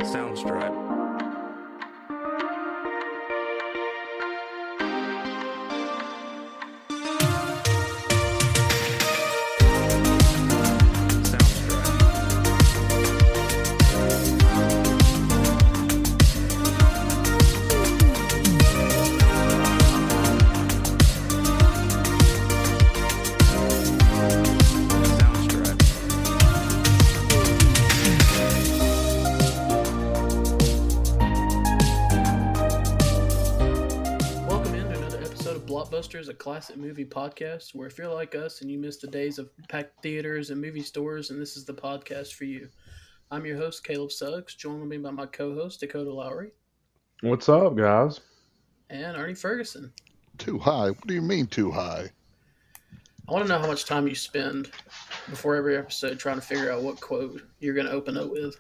Soundstripe. Blockbusters, a classic movie podcast where if you're like us and you miss the days of packed theaters and movie stores, and this is the podcast for you. I'm your host, Caleb Suggs, joined me by my co-host, Dakota Lowry. What's up, guys? And Ernie Ferguson. Too high? What do you mean too high? I want to know how much time you spend before every episode trying to figure out what quote you're going to open up with.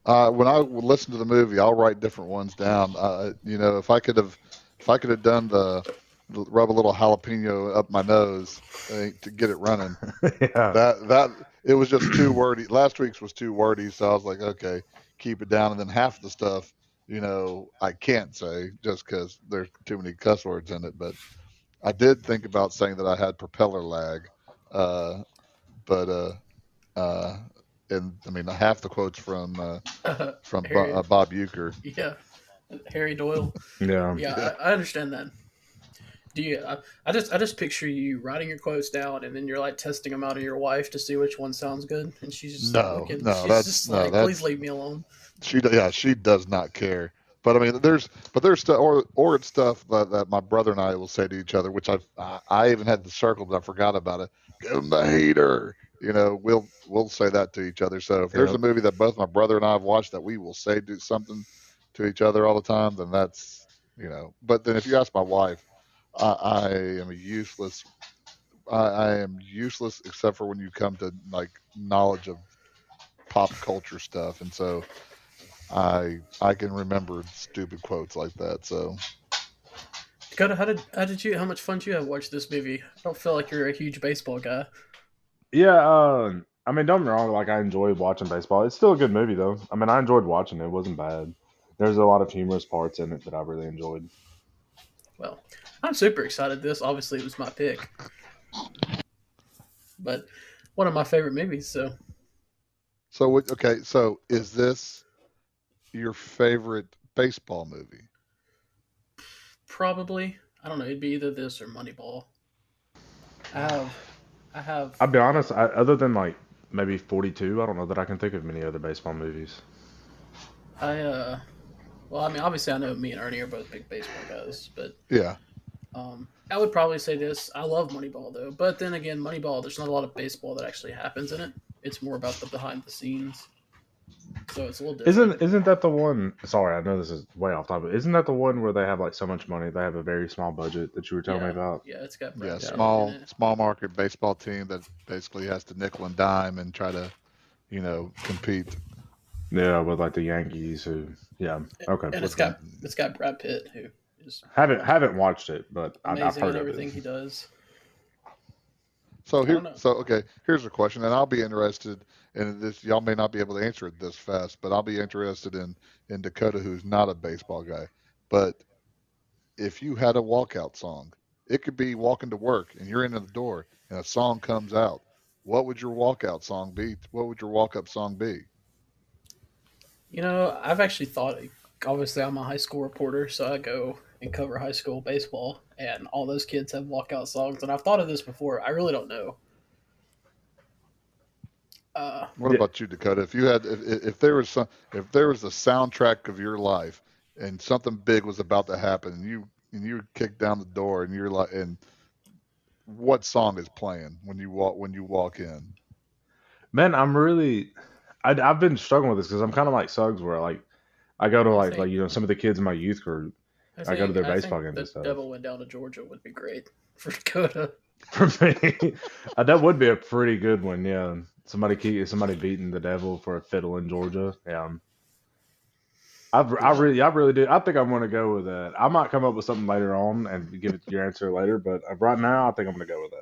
When I would listen to the movie, I'll write different ones down. If I could have done the rub a little jalapeno up my nose to get it running. Yeah. That it was just too wordy. Last week's was too wordy, so I was like, okay, keep it down. And then half the stuff, I can't say just because there's too many cuss words in it. But I did think about saying that I had propeller lag, and I mean half the quotes from Bob Uecker. Yeah, Harry Doyle. Yeah. I understand that. Do you? I just picture you writing your quotes down, and then you're like testing them out of your wife to see which one sounds good, and she's just please leave me alone. She does not care. But I mean, there's stuff, or it's stuff that my brother and I will say to each other, which I even had the circle, but I forgot about it. Give him the hater. We'll say that to each other. So if there's a movie that both my brother and I have watched that we will do something to each other all the time, then that's But then if you ask my wife, I am useless. I am useless except for when you come to like knowledge of pop culture stuff, and so I can remember stupid quotes like that. So, Dakota, how much fun did you have watching this movie? I don't feel like you're a huge baseball guy. Yeah. I mean, don't get me wrong. Like, I enjoyed watching baseball. It's still a good movie, though. I mean, I enjoyed watching it. It wasn't bad. There's a lot of humorous parts in it that I really enjoyed. Well, I'm super excited. This obviously was my pick, but one of my favorite movies. So is this your favorite baseball movie? Probably. I don't know. It'd be either this or Moneyball. I have. I'll be honest. Other than like maybe 42, I don't know that I can think of many other baseball movies. Well, I mean, obviously, I know me and Ernie are both big baseball guys, but yeah. I would probably say this. I love Moneyball, though. But then again, Moneyball, there's not a lot of baseball that actually happens in it. It's more about the behind the scenes. So it's a little different. Isn't that the one? Sorry, I know this is way off topic. Isn't that the one where they have like so much money? They have a very small budget that you were telling me about. Yeah, it's got small market baseball team that basically has to nickel and dime and try to, compete. Yeah, with like the Yankees who. Yeah. Okay. And it's got Brad Pitt who is haven't watched it, but I've heard of of everything he does. So here's a question, and I'll be interested in this. Y'all may not be able to answer it this fast, but I'll be interested in Dakota, who's not a baseball guy. But if you had a walkout song, it could be walking to work, and you're in the door, and a song comes out. What would your walkout song be? What would your walk-up song be? I've actually thought. Obviously, I'm a high school reporter, so I go and cover high school baseball, and all those kids have walkout songs. And I've thought of this before. I really don't know. What about you, Dakota? If there was a soundtrack of your life, and something big was about to happen, and you kick down the door, and you're like, and what song is playing when you walk in? Man, I've been struggling with this because I'm kind of like Suggs, where like I go to some of the kids in my youth group. I go to their baseball games and stuff. The Devil Went Down to Georgia would be great for Dakota. For me, that would be a pretty good one. Yeah, somebody beating the Devil for a fiddle in Georgia. Yeah, I really do. I think I'm going to go with that. I might come up with something later on and give it your answer later, but right now I think I'm going to go with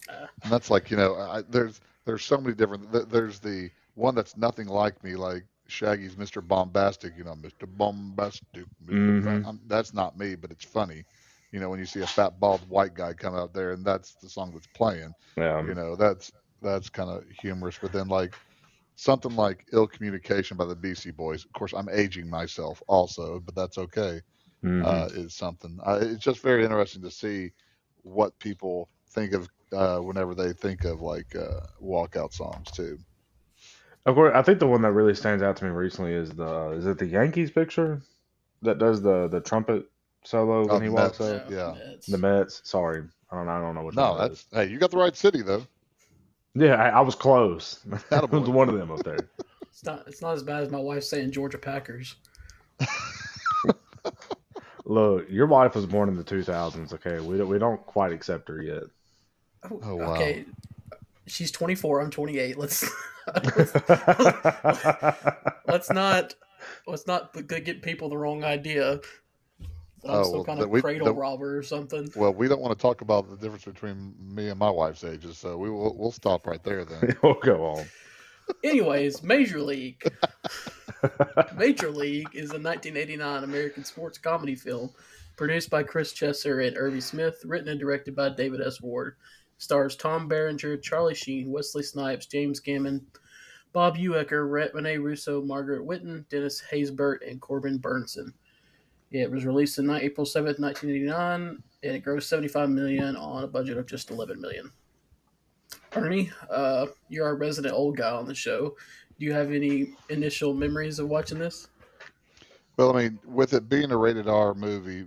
that. And that's like there's so many different. There's the one that's nothing like me, like Shaggy's Mr. Bombastic. Mr. Bombastic, Mm-hmm. That's not me, but it's funny. When you see a fat bald white guy come out there, and that's the song that's playing. Yeah. That's kind of humorous. But then something like "Ill Communication" by the Beastie Boys. Of course, I'm aging myself also, but that's okay. Mm-hmm. Is something. It's just very interesting to see what people think of whenever they think of walkout songs too. Of course, I think the one that really stands out to me recently is it the Yankees picture that does the trumpet solo Oh, when he the walks Mets. out? No, Yeah. The Mets. Mets. Sorry, I don't know which one No, that is. that's hey, you got the right city though. Yeah, I was close. It was Attaboy. one of them up there. It's not as bad as my wife saying Georgia Packers. Look, your wife was born in the 2000s. Okay, we don't quite accept her yet. Oh, Oh wow. okay. She's 24. I'm 28. Let's let's not get people the wrong idea that I'm Oh some well, kind of cradle robber or something. we don't want to talk about the difference between me and my wife's ages, so we'll stop right there then. We'll go on. Anyways, Major League. Major League is a 1989 American sports comedy film produced by Chris Chesser and Irving Smith, written and directed by David S. Ward. Stars Tom Berenger, Charlie Sheen, Wesley Snipes, James Gammon, Bob Uecker, Rene Russo, Margaret Whitten, Dennis Haysbert, and Corbin Burnson. Yeah, it was released on April 7th, 1989, and it grossed $75 million on a budget of just $11 million. Ernie, you're our resident old guy on the show. Do you have any initial memories of watching this? Well, I mean, with it being a rated R movie,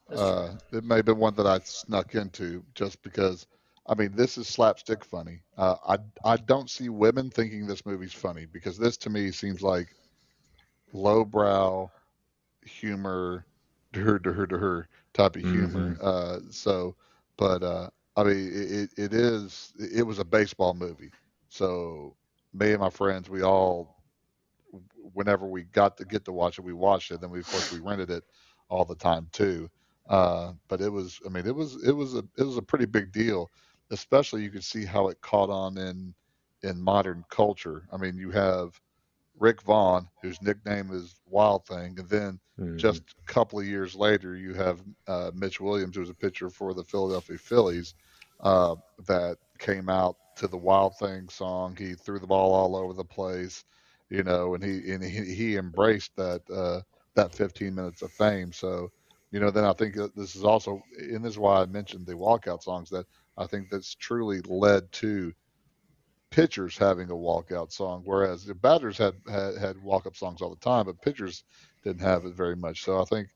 That's true. it may have been one that I snuck into just because. I mean, this is slapstick funny. I don't see women thinking this movie's funny because this to me seems like lowbrow humor, her type of Hmm. humor. But I mean, it was a baseball movie. So me and my friends, we all, whenever we got to get to watch it, we watched it. Then of course, we rented it all the time too. But it was, I mean, it was a pretty big deal. Especially, you could see how it caught on in modern culture. I mean, you have Rick Vaughn, whose nickname is Wild Thing, and then Hmm. just a couple of years later, you have Mitch Williams, who was a pitcher for the Philadelphia Phillies, that came out to the Wild Thing song. He threw the ball all over the place, and he embraced that 15 minutes of fame. So, then I think that this is also, and this is why I mentioned the walkout songs, that I think that's truly led to pitchers having a walkout song, whereas the batters had walk up songs all the time, but pitchers didn't have it very much. So I think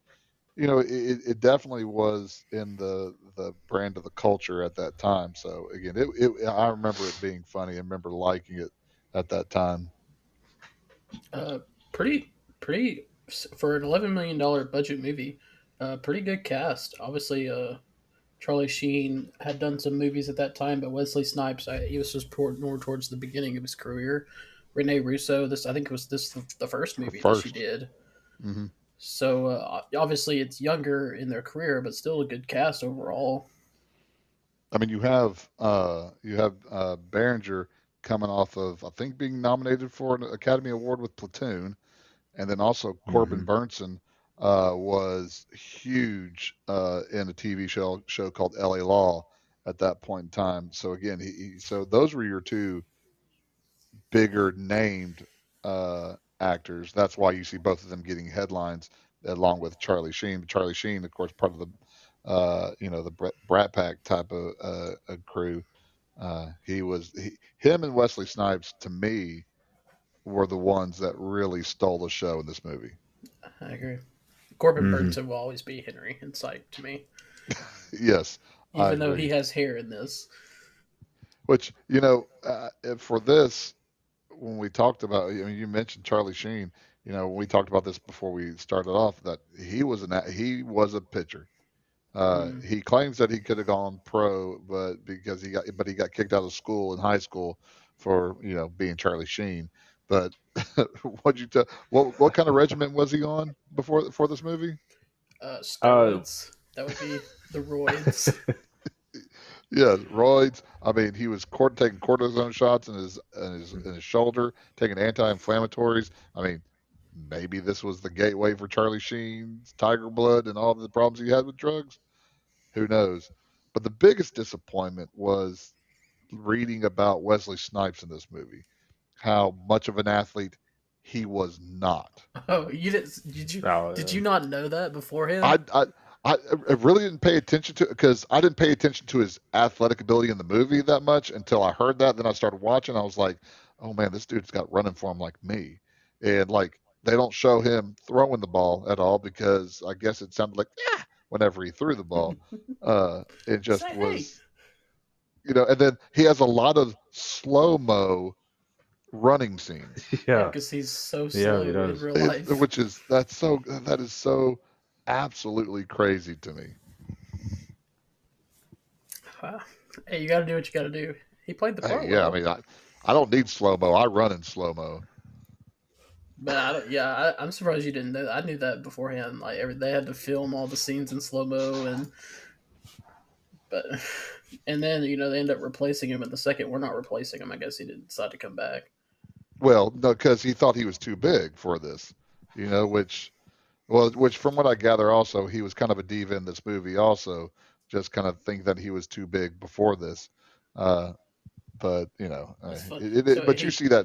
it definitely was in the brand of the culture at that time. So again, I remember it being funny. I remember liking it at that time. Uh, pretty for an $11 million budget movie. Pretty good cast. Obviously, Charlie Sheen had done some movies at that time, but Wesley Snipes, he was just more towards the beginning of his career. Rene Russo, I think it was this the first The movie that she first, did. hmm So obviously it's younger in their career, but still a good cast overall. I mean, you have Berenger coming off of, I think, being nominated for an Academy Award with Platoon, and then also Corbin Hmm. Burnson was huge in a TV show called L.A. Law at that point in time. So again, so those were your two bigger named actors. That's why you see both of them getting headlines along with Charlie Sheen. Charlie Sheen, of course, part of the Brat Pack type of crew. Him and Wesley Snipes to me were the ones that really stole the show in this movie. I agree. Corbin Hmm. Burnson will always be Henry in sight to me, Yes, I even though he agree. has hair in this. Which for this, when we talked about, I mean, you mentioned Charlie Sheen. When we talked about this before we started off, that he was a pitcher. Mm. He claims that he could have gone pro, but he got kicked out of school in high school for being Charlie Sheen. But what kind of regiment was he on before this movie? Uh, Steroids. That would be the roids. Yeah, roids. I mean, he was taking cortisone shots in his shoulder, taking anti-inflammatories. I mean, maybe this was the gateway for Charlie Sheen's Tiger Blood and all the problems he had with drugs. Who knows? But the biggest disappointment was reading about Wesley Snipes in this movie. How much of an athlete he was not. Oh, you didn't? Did you? Oh, Did yeah. you not know that I beforehand? I I really didn't pay attention to because I didn't pay attention to his athletic ability in the movie that much until I heard that. Then I started watching. I was like, oh man, this dude's got running for him like me, and like they don't show him throwing the ball at all because I guess it sounded like yeah whenever he threw the ball. It just Say hey. was and then he has a lot of slow mo running scenes, Yeah, Yeah, because he's so yeah, he slow in does. real life. that is so absolutely crazy to me. Wow. Hey, you got to do what you got to do. He played the Hey, part yeah, I well, mean, I don't need slow mo. I run in slow mo. but I don't. Yeah, I'm surprised you didn't know that. I knew that beforehand. Like they had to film all the scenes in slow mo, and but and then they end up replacing him in the second. We're not replacing him. I guess he didn't decide to come back. Well, no, because he thought he was too big for this, which from what I gather, also he was kind of a diva in this movie, also just kind of think that he was too big before this. Uh, but That's fun. but you see that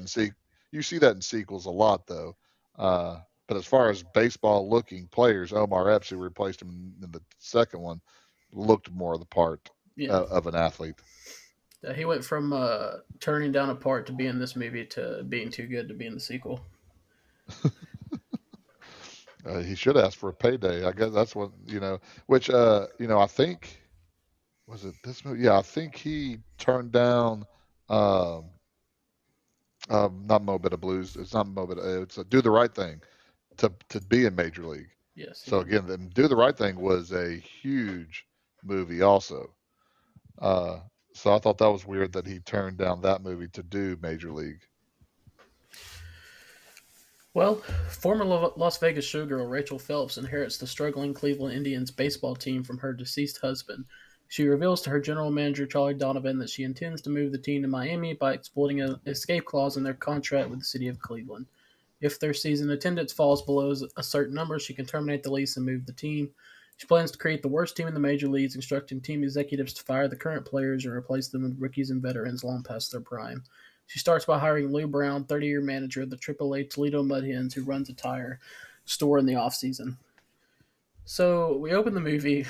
in sequels a lot though. But as far as baseball looking players, Omar Epps, who replaced him in the second one, looked more the part Yeah, of an athlete. he went from turning down a part to be in this movie to being too good to be in the sequel. He should ask for a payday. I guess that's what Which I think was it this movie? Yeah, I think he turned down. Um, not Mo Better Blues. It's not Mo Better. It's Do the Right Thing to be in Major League. Yes, he So did. again, then Do the Right Thing was a huge movie also. Uh, so I thought that was weird that he turned down that movie to do Major League. Well, former Las Vegas showgirl Rachel Phelps inherits the struggling Cleveland Indians baseball team from her deceased husband. She reveals to her general manager Charlie Donovan that she intends to move the team to Miami by exploiting an escape clause in their contract with the city of Cleveland. If their season attendance falls below a certain number, she can terminate the lease and move the team. She plans to create the worst team in the major leagues, instructing team executives to fire the current players and replace them with rookies and veterans long past their prime. She starts by hiring Lou Brown, 30-year manager of the AAA Toledo Mud Hens, who runs a tire store in the offseason. So we open the movie,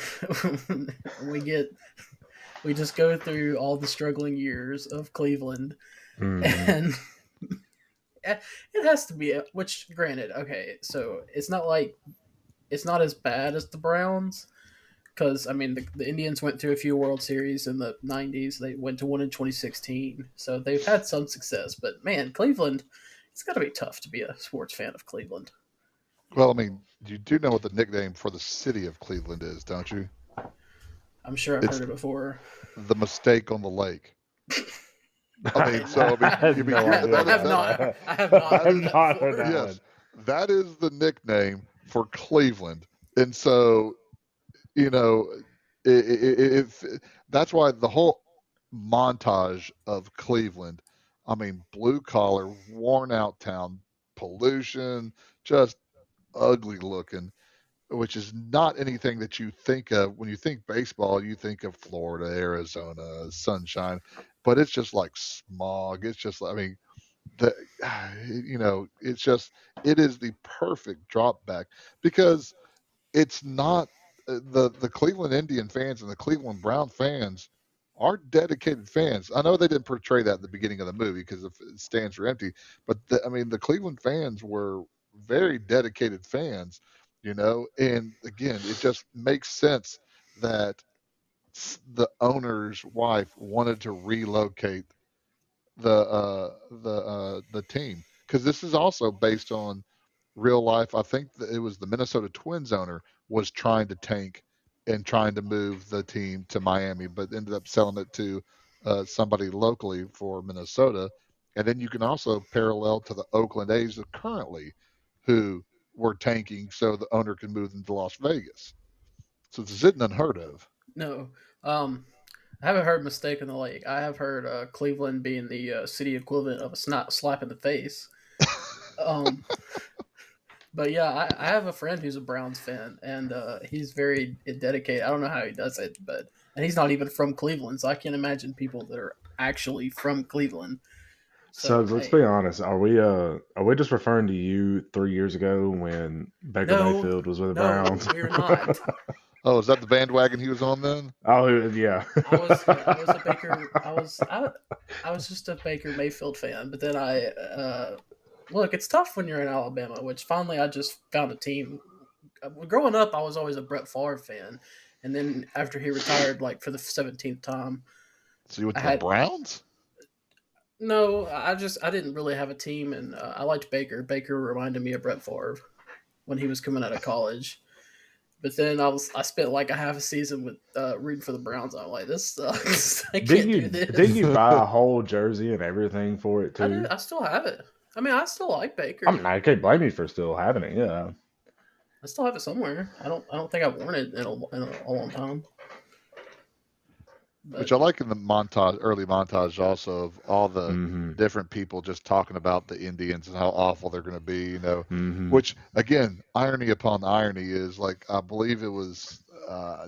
we just go through all the struggling years of Cleveland, Mhm. and it has to be which granted, okay, so it's not as bad as the Browns, because I mean the Indians went through a few World Series in the '90s. They went to one in 2016, so they've had some success. But man, Cleveland, it's got to be tough to be a sports fan of Cleveland. Well, I mean, you do know what the nickname for the city of Cleveland is, don't you? I'm sure I've It's heard it before. the mistake on the lake. I mean, I, so I I mean, had no idea I have about not. that. I have not I that heard is have that not heard before. that one. yes, that is the nickname for Cleveland, and so you know, if that's why the whole montage of Cleveland, I mean, blue collar, worn out town, pollution, just ugly looking, which is not anything that you think of when you think baseball. You think of Florida, Arizona, sunshine, but it's just like smog. It's just, I mean, the, it's just, it is the perfect drop back because it's not the Cleveland Indian fans and the Cleveland Brown fans are dedicated fans. I know they didn't portray that at the beginning of the movie because the stands were empty, but I mean the Cleveland fans were very dedicated fans, and again, it just makes sense that the owner's wife wanted to relocate the team because this is also based on real life. I think that it was the Minnesota Twins owner was trying to tank and trying to move the team to Miami, but ended up selling it to somebody locally for Minnesota. And then you can also parallel to the Oakland A's currently, who were tanking so the owner can move them to Las Vegas. So this isn't unheard of. No, um, I haven't heard mistake in the lake. I have heard Cleveland being the city equivalent of a slap in the face. Um, but yeah, I have a friend who's a Browns fan, and he's very dedicated. I don't know how he does it, and he's not even from Cleveland, so I can't imagine people that are actually from Cleveland. So So let's hey, be honest. Are we just referring to you 3 years ago when Baker no, Mayfield was with the no, Browns? we're not. Oh, is that the bandwagon he was on then? Oh yeah. I was a Baker. I was just a Baker Mayfield fan, but then look. It's tough when you're in Alabama, which finally I just found a team. Growing up, I was always a Brett Favre fan, and then after he retired, like for the 17th time, So you went I to the had Browns? no. I didn't really have a team, and I liked Baker. Baker reminded me of Brett Favre when he was coming out of college. But then I spent like a half a season with rooting for the Browns. I'm like, this sucks. I can't do Did this. you buy a whole jersey and everything for it I do. too? I still have it. I mean, I still like Baker. I can't blame you for still having it. Yeah. I still have it somewhere. I don't think I've worn it in a long time. But Which I like in the early montage also of all the Mm-hmm. different people just talking about the Indians and how awful they're going to be, Mm-hmm. which again, irony upon irony is like, I believe it was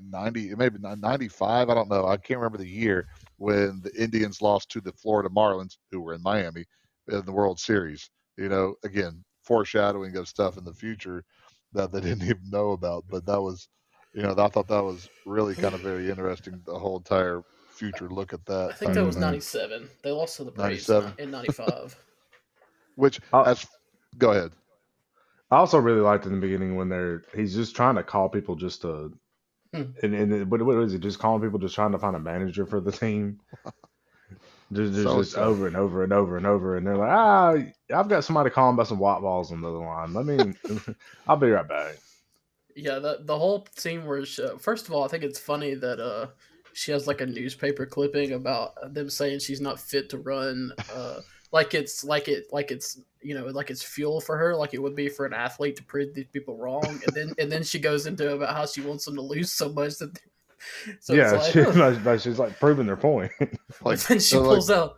90, maybe 95. I don't know. I can't remember the year when the Indians lost to the Florida Marlins, who were in Miami in the World Series, again, foreshadowing of stuff in the future that they didn't even know about. But that was, I thought that was really kind of very interesting. The whole entire future look at that I think type that of was Mm-hmm. thing. '97. They lost to the Braves 97. in '95. Which, I, as go ahead. I also really liked in the beginning when he's just trying to call people just to Hmm. and what is it? Just calling people, just trying to find a manager for the team. So Just silly. over and over and over and over, and they're like, I've got somebody calling about some white balls on the other line. Let me, I'll be right back. Yeah, the whole scene where first of all, I think it's funny that she has like a newspaper clipping about them saying she's not fit to run. Like it's like it's fuel for her, like it would be for an athlete to prove these people wrong, and then she goes into about how she wants them to lose so much that. So it's Yeah, like, huh. she's like proving their point. But Like, then like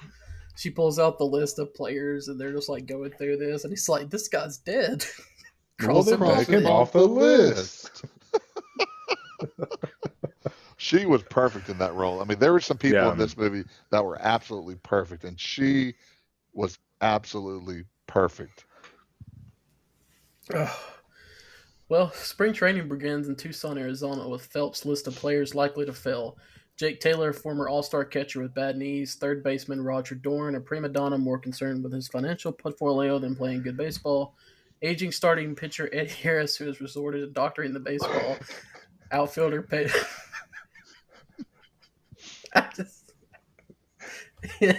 she pulls out the list of players, and they're just like going through this, and he's like, "This guy's dead." Well, Cross then him off. take cross him him off off the the list. list. She was perfect in that role. I mean, there were some people Yeah, in this movie that were absolutely perfect, and she was absolutely perfect. Ugh. Well, spring training begins in Tucson, Arizona, with Phelps' list of players likely to fail. Jake Taylor, former All-Star catcher with bad knees, third baseman Roger Dorn, a prima donna more concerned with his financial portfolio than playing good baseball, aging starting pitcher Eddie Harris, who has resorted to doctoring the baseball, outfielder Pay. I just put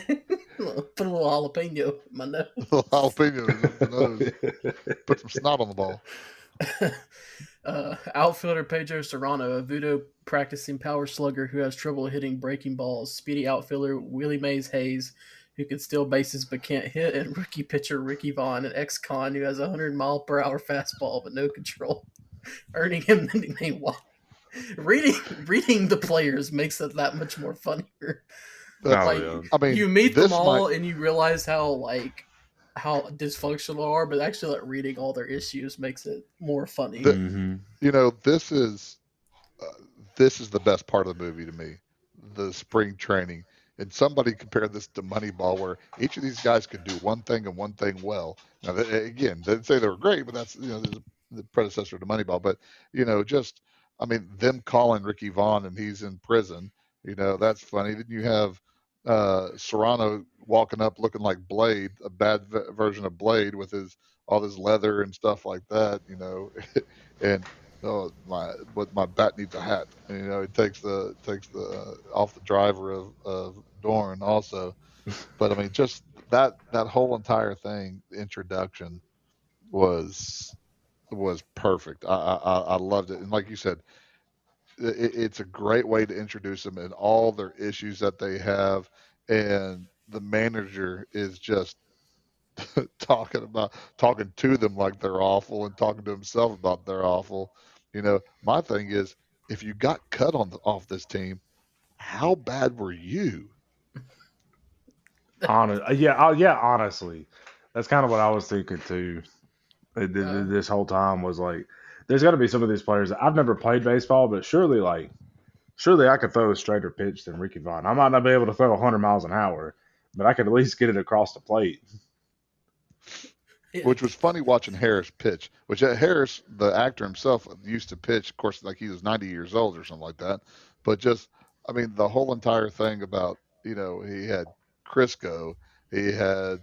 a little jalapeno in my nose. Jalapenos up the nose. Put some snot on the ball. Outfielder Pedro Serrano, a voodoo practicing power slugger who has trouble hitting breaking balls. Speedy outfielder Willie Mays Hayes, who can steal bases but can't hit. And rookie pitcher Ricky Vaughn, an ex-con who has a 100-mile-per-hour fastball but no control, earning him the nickname Wild. Reading the players makes it that much more funnier. That's, oh Like yeah. I mean, you meet them this all might, and you realize how dysfunctional they are, but actually like reading all their issues makes it more funny. the, Mm-hmm. this is this is the best part of the movie to me, the spring training. And somebody compared this to Moneyball, where each of these guys could do one thing and one thing well. Now, again, they didn't say they were great, but that's the predecessor to Moneyball. But just I mean, them calling Ricky Vaughn and he's in prison. That's funny. Then you have Serrano walking up looking like Blade, a bad version of Blade with his all this leather and stuff like that. And oh my bat needs a hat. And, he takes the off the driver of Dorn also. But I mean, just that whole entire thing, the introduction was perfect. I loved it, and like you said, it's a great way to introduce them and all their issues that they have, and the manager is just talking to them like they're awful and talking to himself about they're awful. My thing is, if you got cut off this team, how bad were you? Honestly, that's kind of what I was thinking too. This whole time was like, there's got to be some of these players. I've never played baseball, but surely I could throw a straighter pitch than Ricky Vaughn. I might not be able to throw 100 miles an hour, but I could at least get it across the plate. Which was funny watching Harris pitch. Which Harris, the actor himself, used to pitch. Of course, like he was 90 years old or something like that. But just, I mean, the whole entire thing about he had Crisco, he had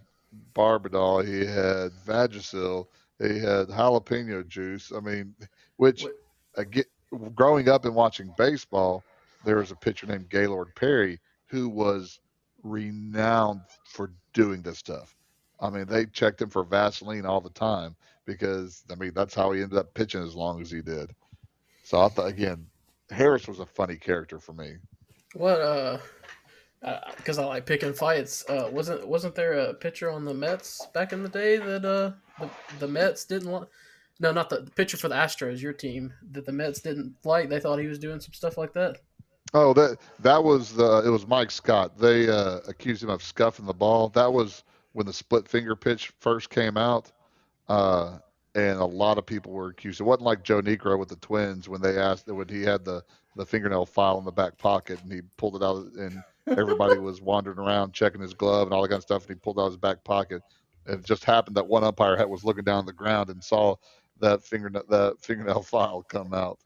Barbadol, he had Vagisil, he had jalapeno juice. I mean, which What? again, growing up and watching baseball, there was a pitcher named Gaylord Perry who was renowned for doing this stuff. I mean, they checked him for Vaseline all the time because I mean that's how he ended up pitching as long as he did. So I thought again, Harris was a funny character for me. What? Because I like picking fights. Wasn't there a pitcher on the Mets back in the day that the Mets didn't like? No, not the pitcher for the Astros, your team, that the Mets didn't like. They thought he was doing some stuff like that. Oh, that was it was Mike Scott. They accused him of scuffing the ball. That was when the split finger pitch first came out. Uh, and a lot of people were accused. It wasn't like Joe Negro with the Twins when they asked when he had the fingernail file in the back pocket and he pulled it out and everybody was wandering around checking his glove and all that kind of stuff and he pulled out his back pocket. And it just happened that one umpire was looking down the ground and saw that fingernail file come out.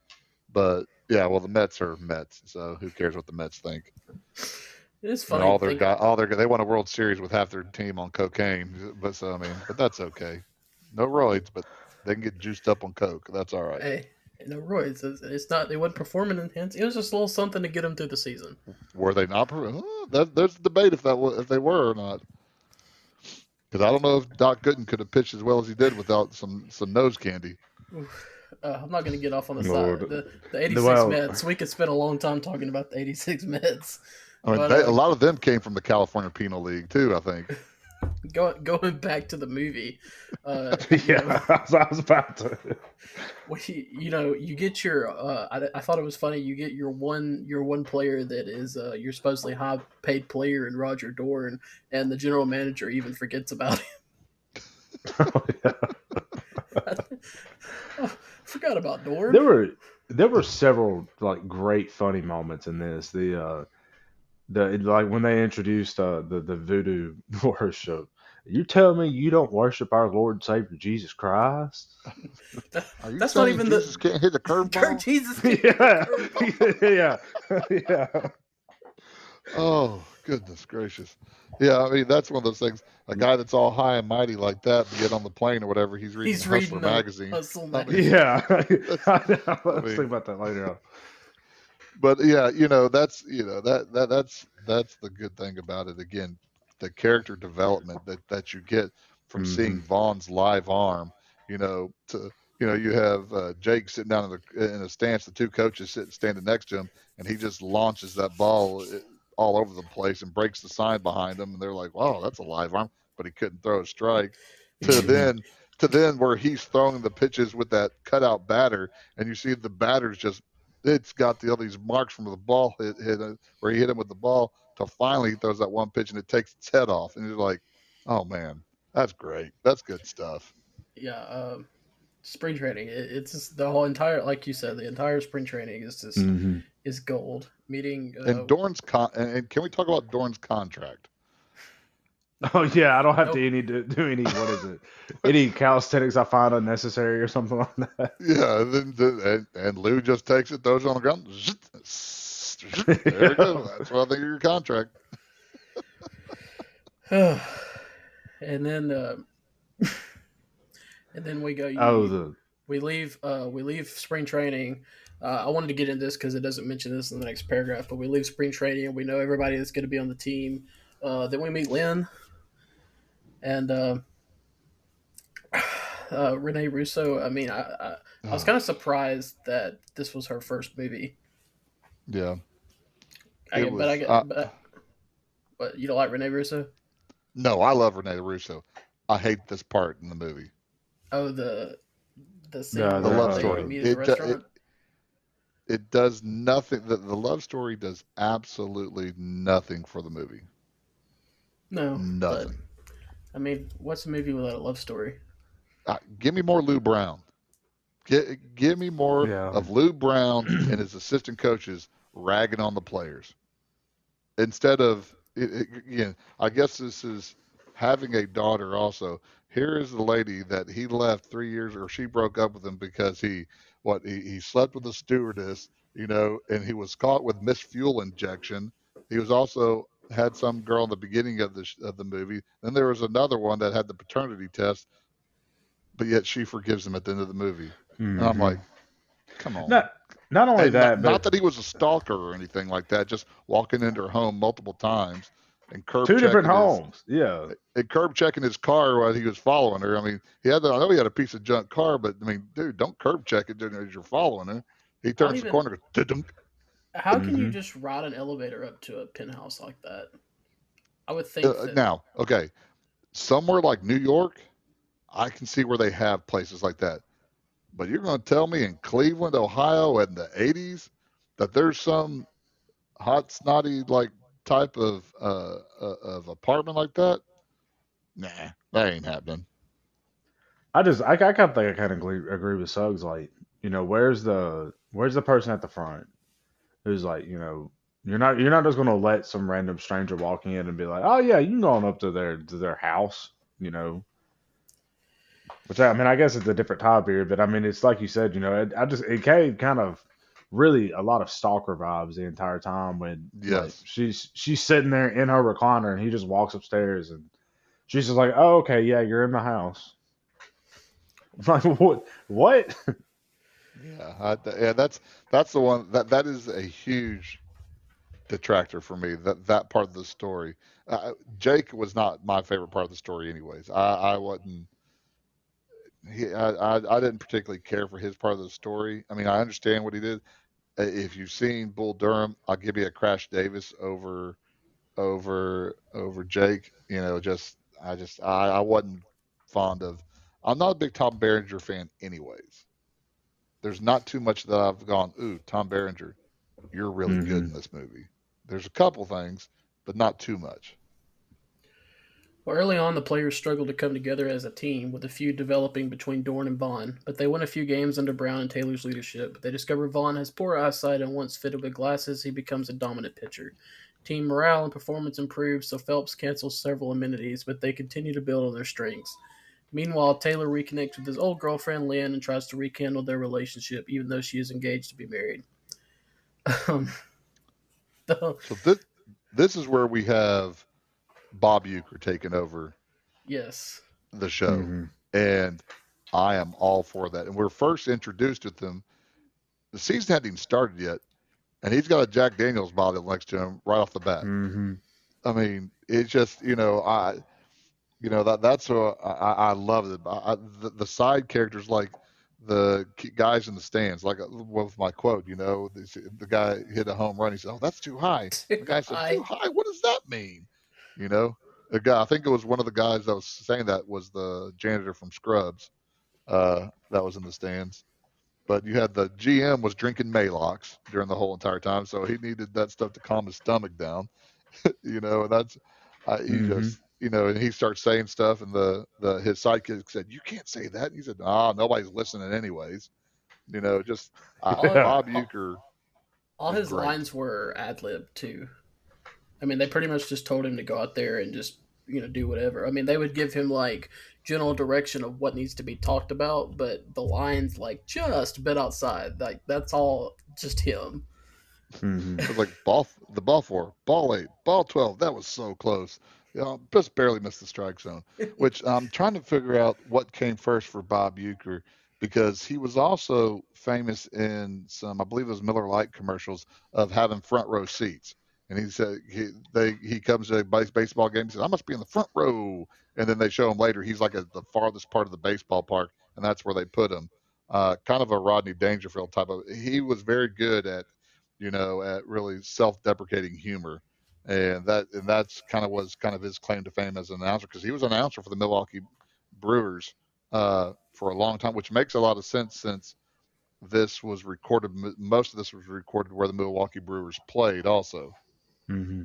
But yeah, well the Mets are Mets, so who cares what the Mets think? It's And funny. they won a World Series with half their team on cocaine. But so I mean, but that's okay. No roids, but they can get juiced up on coke. That's all right. Hey, no roids. It's not. They wasn't performing enhanced. It was just a little something to get them through the season. Were they not? There's a debate if they were or not. Because I don't know if Doc Gooden could have pitched as well as he did without some nose candy. I'm not going to get off on the Lord. side. The 86 Well- Mets. We could spend a long time talking about the 86 Mets. I mean, But, a lot of them came from the California Penal League too. I think. Going back to the movie, Yeah, I was about to. you get your. I thought it was funny. You get your one player that is your supposedly high paid player in Roger Dorn, and the general manager even forgets about him. Oh, yeah. Forgot about Dorn. There were several like great funny moments in this. The like when they introduced the voodoo worship. You tell me you don't worship our Lord and Savior Jesus Christ? Are you That's saying not even Jesus can't hit the curveball? Jesus. Yeah, yeah. Oh, goodness gracious. Yeah, I mean, that's one of those things. A guy that's all high and mighty like that, and get on the plane or whatever, he's reading Hustler magazine. Hustle I mean, magazine. Yeah, I know. I Let's mean- think about that later on. But yeah, that's that's the good thing about it. Again, the character development that you get from seeing Vaughn's live arm. To you have Jake sitting down in a stance, the two coaches standing next to him, and he just launches that ball all over the place and breaks the sign behind him, and they're like, "Wow, that's a live arm," but he couldn't throw a strike. To then where he's throwing the pitches with that cutout batter, and you see the batter's just it's got all these marks from the ball where he hit him with the ball. Till finally he throws that one pitch and it takes its head off, and you're like, "Oh man, that's great. That's good stuff." Yeah, spring training. It's just the whole entire, like you said, the entire spring training is just is gold. Meeting And Dorn's and can we talk about Dorn's contract? Oh yeah, I don't have Nope. to do any. What is it? Any calisthenics I find unnecessary or something like that. Yeah, and Lou just takes it, throws it on the ground. There you go. That's what I think of your contract. and then we go. We leave spring training. I wanted to get into this because it doesn't mention this in the next paragraph, but we leave spring training and we know everybody that's going to be on the team. Then we meet Lynn and Renee Russo. I mean, I was kind of surprised that this was her first movie. Yeah. But you don't like Renee Russo? No, I love Renee Russo. I hate this part in the movie. Oh, the scene The where love they story. meet at the restaurant. it does nothing. The love story does absolutely nothing for the movie. No, but Nothing. I mean, what's a movie without a love story? Give me more Lou Brown. Give me more Yeah. of Lou Brown and his assistant coaches ragging on the players instead of again. I guess this is having a daughter. Also, here is the lady that he left 3 years, or she broke up with him because he slept with a stewardess, and he was caught with missed fuel injection. He was also had some girl in the beginning of the movie. Then there was another one that had the paternity test, but yet she forgives him at the end of the movie. And I'm Hmm. like, come on. Not only And that, not but that he was a stalker or anything like that, just walking into her home multiple times and two different homes. Yeah. curb checking his car while he was following her. I mean, I know he had a piece of junk car, but I mean, dude, don't curb check it as you're following her. He I don't turns the even. corner, goes, dunk. How can you Hmm. just ride an elevator up to a penthouse like that? I would think that. Now, okay, somewhere like New York, I can see where they have places like that. But you're going to tell me in Cleveland, Ohio, in the '80s, that there's some hot snotty like type of apartment like that? Nah, that ain't happening. I kind of think I kind of agree with Suggs. Like, where's the person at the front who's like, you're not just gonna let some random stranger walking in and be like, oh yeah, you can go on up to their house, you know. Which I mean, I guess it's a different time period, but I mean, it's like you said, it gave kind of really a lot of stalker vibes the entire time when like Yes. she's sitting there in her recliner and he just walks upstairs and she's just like, oh okay, yeah, you're in the house. I'm like, what? What? Yeah, that's the one that is a huge detractor for me. That part of the story. Jake was not my favorite part of the story, anyways. I wasn't. I didn't particularly care for his part of the story. I mean, I understand what he did. If you've seen Bull Durham, I'll give you a Crash Davis over Jake. I wasn't fond of. I'm not a big Tom Berenger fan, anyways. There's not too much that I've gone, ooh, Tom Berenger, you're really good Hmm. in this movie. There's a couple things, but not too much. Well, early on, the players struggled to come together as a team, with a feud developing between Dorn and Vaughn. But they win a few games under Brown and Taylor's leadership. They discover Vaughn has poor eyesight, and once fitted with glasses, he becomes a dominant pitcher. Team morale and performance improve, so Phelps cancels several amenities, but they continue to build on their strengths. Meanwhile, Taylor reconnects with his old girlfriend Lynn and tries to rekindle their relationship, even though she is engaged to be married. Um, the, So this is where we have Bob Euchre taking over yes, the show, Hmm. and I am all for that. And we're first introduced with him. The season hadn't even started yet, and he's got a Jack Daniels bottle next to him right off the bat. Hmm. I mean, it's just that's what I love it. The side characters like the guys in the stands, like with my quote, the guy hit a home run. He said, "Oh, that's too high." The guy said, "Too I high? What does that mean?" You know, the guy. I think it was one of the guys that was saying that was the janitor from Scrubs, that was in the stands. But you had the GM was drinking Malox during the whole entire time, so he needed that stuff to calm his stomach down. And that's he Hmm. just and he starts saying stuff, and the his sidekick said, "You can't say that." And he said, "Ah, nobody's listening anyways." Just all Yeah. Bob all, Euchre all is his great. lines were ad lib too. I mean, they pretty much just told him to go out there and just do whatever. I mean, they would give him like general direction of what needs to be talked about, but the lines like just a bit outside. Like that's all just him. Hmm. It was like the ball four, ball eight, ball 12. That was so close. Just barely missed the strike zone. Which I'm trying to figure out what came first for Bob Euchre, because he was also famous in some, I believe it was Miller Lite commercials, of having front row seats. And he said he comes to a baseball game. He says, "I must be in the front row," and then they show him later. He's like at the farthest part of the baseball park, and that's where they put him. Kind of a Rodney Dangerfield type of. He was very good at really self-deprecating humor, and that's kind of his claim to fame as an announcer, because he was an announcer for the Milwaukee Brewers for a long time, which makes a lot of sense since this was recorded. Most of this was recorded where the Milwaukee Brewers played. Also, Mm-hmm.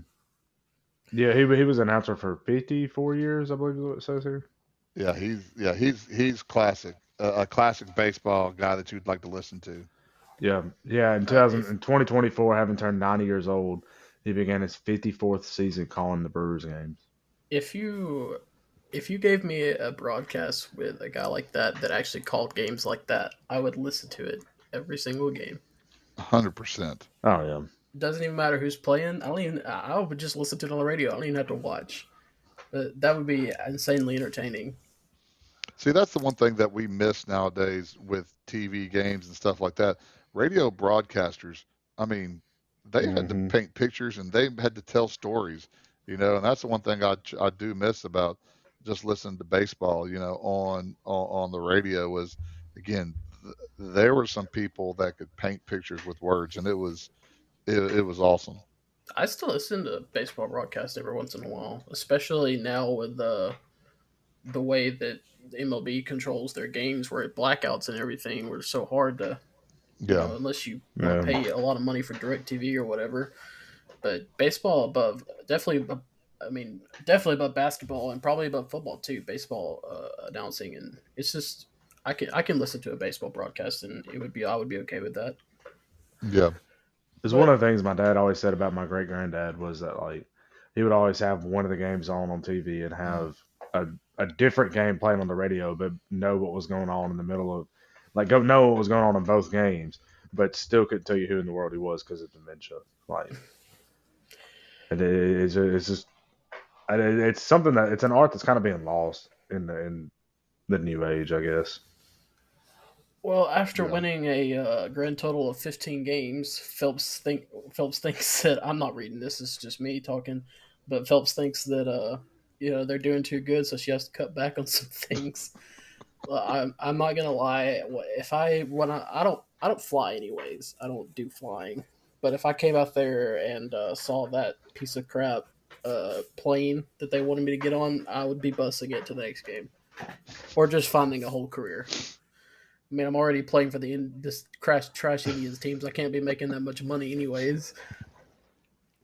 Yeah, he was an announcer for 54 years, I believe is what it says here. he's classic, a classic baseball guy that you'd like to listen to. Yeah. In 2024, having turned 90 years old, he began his 54th season calling the Brewers games. If you gave me a broadcast with a guy like that actually called games like that, I would listen to it every single game. 100%. Oh yeah. Doesn't even matter who's playing. I would just listen to it on the radio. I don't even have to watch. But that would be insanely entertaining. See, that's the one thing that we miss nowadays with TV games and stuff like that. Radio broadcasters, I mean, they had to paint pictures and they had to tell stories, and that's the one thing I do miss about just listening to baseball, on the radio was, again, there were some people that could paint pictures with words, and it was awesome. I still listen to baseball broadcasts every once in a while, especially now with the way that the MLB controls their games, where it blackouts and everything, where it's so hard to, unless you want to pay a lot of money for DirecTV or whatever. But baseball definitely above basketball and probably above football too. Baseball announcing, and it's just I can listen to a baseball broadcast and I would be okay with that. Yeah. Because one of the things my dad always said about my great granddad was that like he would always have one of the games on TV and have a different game playing on the radio, but know what was going on in the middle of, know what was going on in both games, but still couldn't tell you who in the world he was because of dementia. It's just it's something that it's an art that's kind of being lost in the new age, I guess. Well, after winning a grand total of 15 games, Phelps thinks that I'm not reading this. It's just me talking, but Phelps thinks that they're doing too good, so she has to cut back on some things. I'm not gonna lie. I don't fly anyways. I don't do flying. But if I came out there and saw that piece of crap plane that they wanted me to get on, I would be busing it to the next game, or just finding a whole career. I mean, I'm already playing for this trash Indians teams. I can't be making that much money anyways.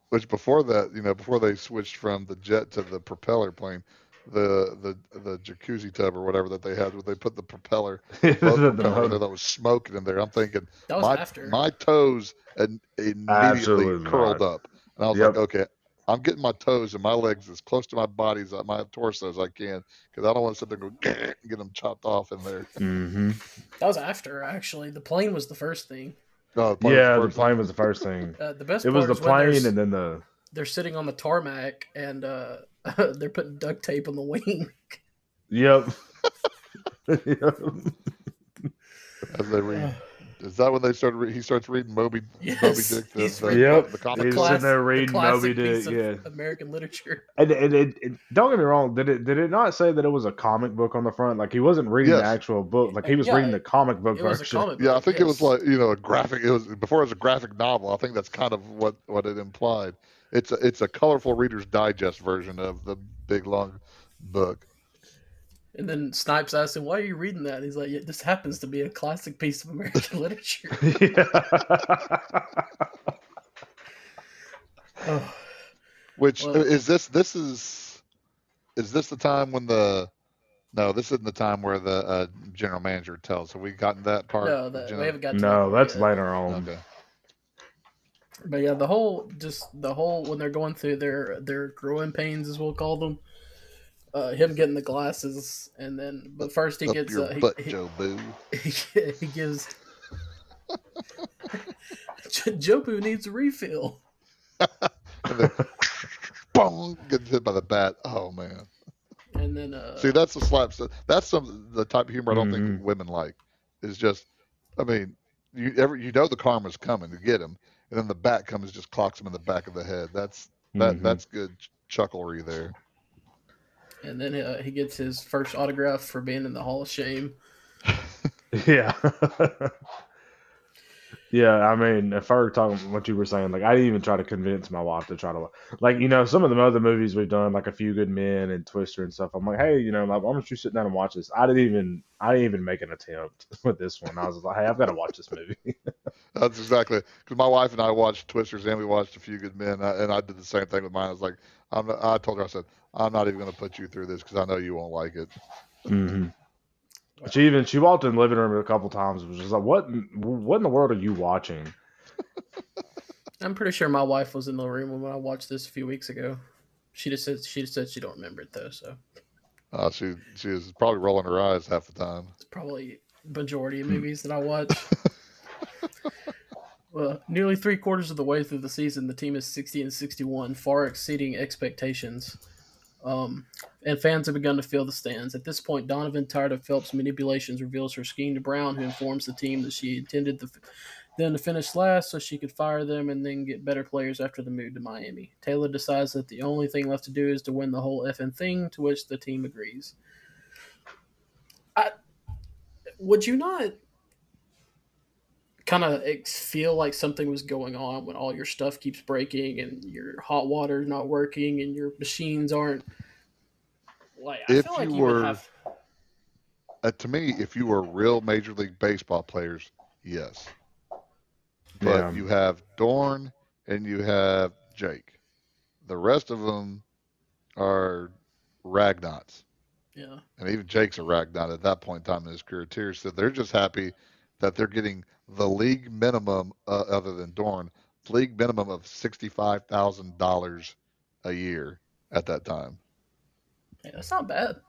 Which before that, before they switched from the jet to the propeller plane, the jacuzzi tub or whatever that they had, where they put the propeller, propeller that was smoking in there. I'm thinking my toes immediately curled up, and I was like, okay, I'm getting my toes and my legs as close to my body, my torso as I can, because I don't want to sit there and go get them chopped off in there. Mm-hmm. That was after, actually. The plane was the first thing. Oh, the plane was the first thing. The best it part was the plane, and then they're sitting on the tarmac and they're putting duct tape on the wing. Yep. As they read. Is that when he starts reading Moby Dick? He's sitting there reading Moby Dick. Yeah, American literature. And don't get me wrong. Did it not say that it was a comic book on the front? Like he wasn't reading the actual book. Like he was reading the comic book version. I think it was like a graphic. It was before it was a graphic novel. I think that's kind of what it implied. It's a colorful Reader's Digest version of the big long book. And then Snipes asked him, "Why are you reading that?" And he's like, "This happens to be a classic piece of American literature." Which is this? This is this the time when No, this isn't the time where the general manager tells. Have we gotten that part? No, we haven't gotten. No, that's later on. Okay. But yeah, the whole when they're going through their growing pains, as we'll call them. Him getting the glasses, but first he gets Joe Boo. He gives Joe Boo needs a refill. And then, boom, gets hit by the bat. Oh man! And then see, that's the slaps. That's the type of humor I don't think women like. Is just, I mean, you the karma's coming to get him, and then the bat comes and just clocks him in the back of the head. That's good chucklery there. And then he gets his first autograph for being in the Hall of Shame. Yeah. Yeah, I mean, if I were talking what you were saying, like I didn't even try to convince my wife to try to, like, some of the other movies we've done, like A Few Good Men and Twister and stuff. I'm like, hey, like, why don't you sit down and watch this? I didn't even make an attempt with this one. I was like, hey, I've got to watch this movie. That's exactly because my wife and I watched Twisters and we watched A Few Good Men, and I did the same thing with mine. I was like, I told her, I said, I'm not even going to put you through this because I know you won't like it. hmm She walked in the living room a couple times and was just like, what in the world are you watching? I'm pretty sure my wife was in the room when I watched this a few weeks ago. She just said she don't remember it though, so She is probably rolling her eyes half the time. it's probably majority of Hmm. movies that I watch. Well, nearly 3/4 of the way through the season, the team is 60-61, far exceeding expectations. And fans have begun to fill the stands. At this point, Donovan, tired of Phelps' manipulations, reveals her scheme to Brown, who informs the team that she intended them to finish last so she could fire them and then get better players after the move to Miami. Taylor decides that the only thing left to do is to win the whole effing thing, to which the team agrees. Would you not kind of feel like something was going on when all your stuff keeps breaking and your hot water's not working and your machines aren't like? I feel If you like you would were, have. to me, if you were real Major League Baseball players, yes. But Yeah. you have Dorn and you have Jake. The rest of them are ragnots. Yeah. And even Jake's a ragnot at that point in time in his career too. So they're just happy that they're getting the league minimum, other than Dorn, league minimum of $65,000 a year at that time. Yeah, that's not bad.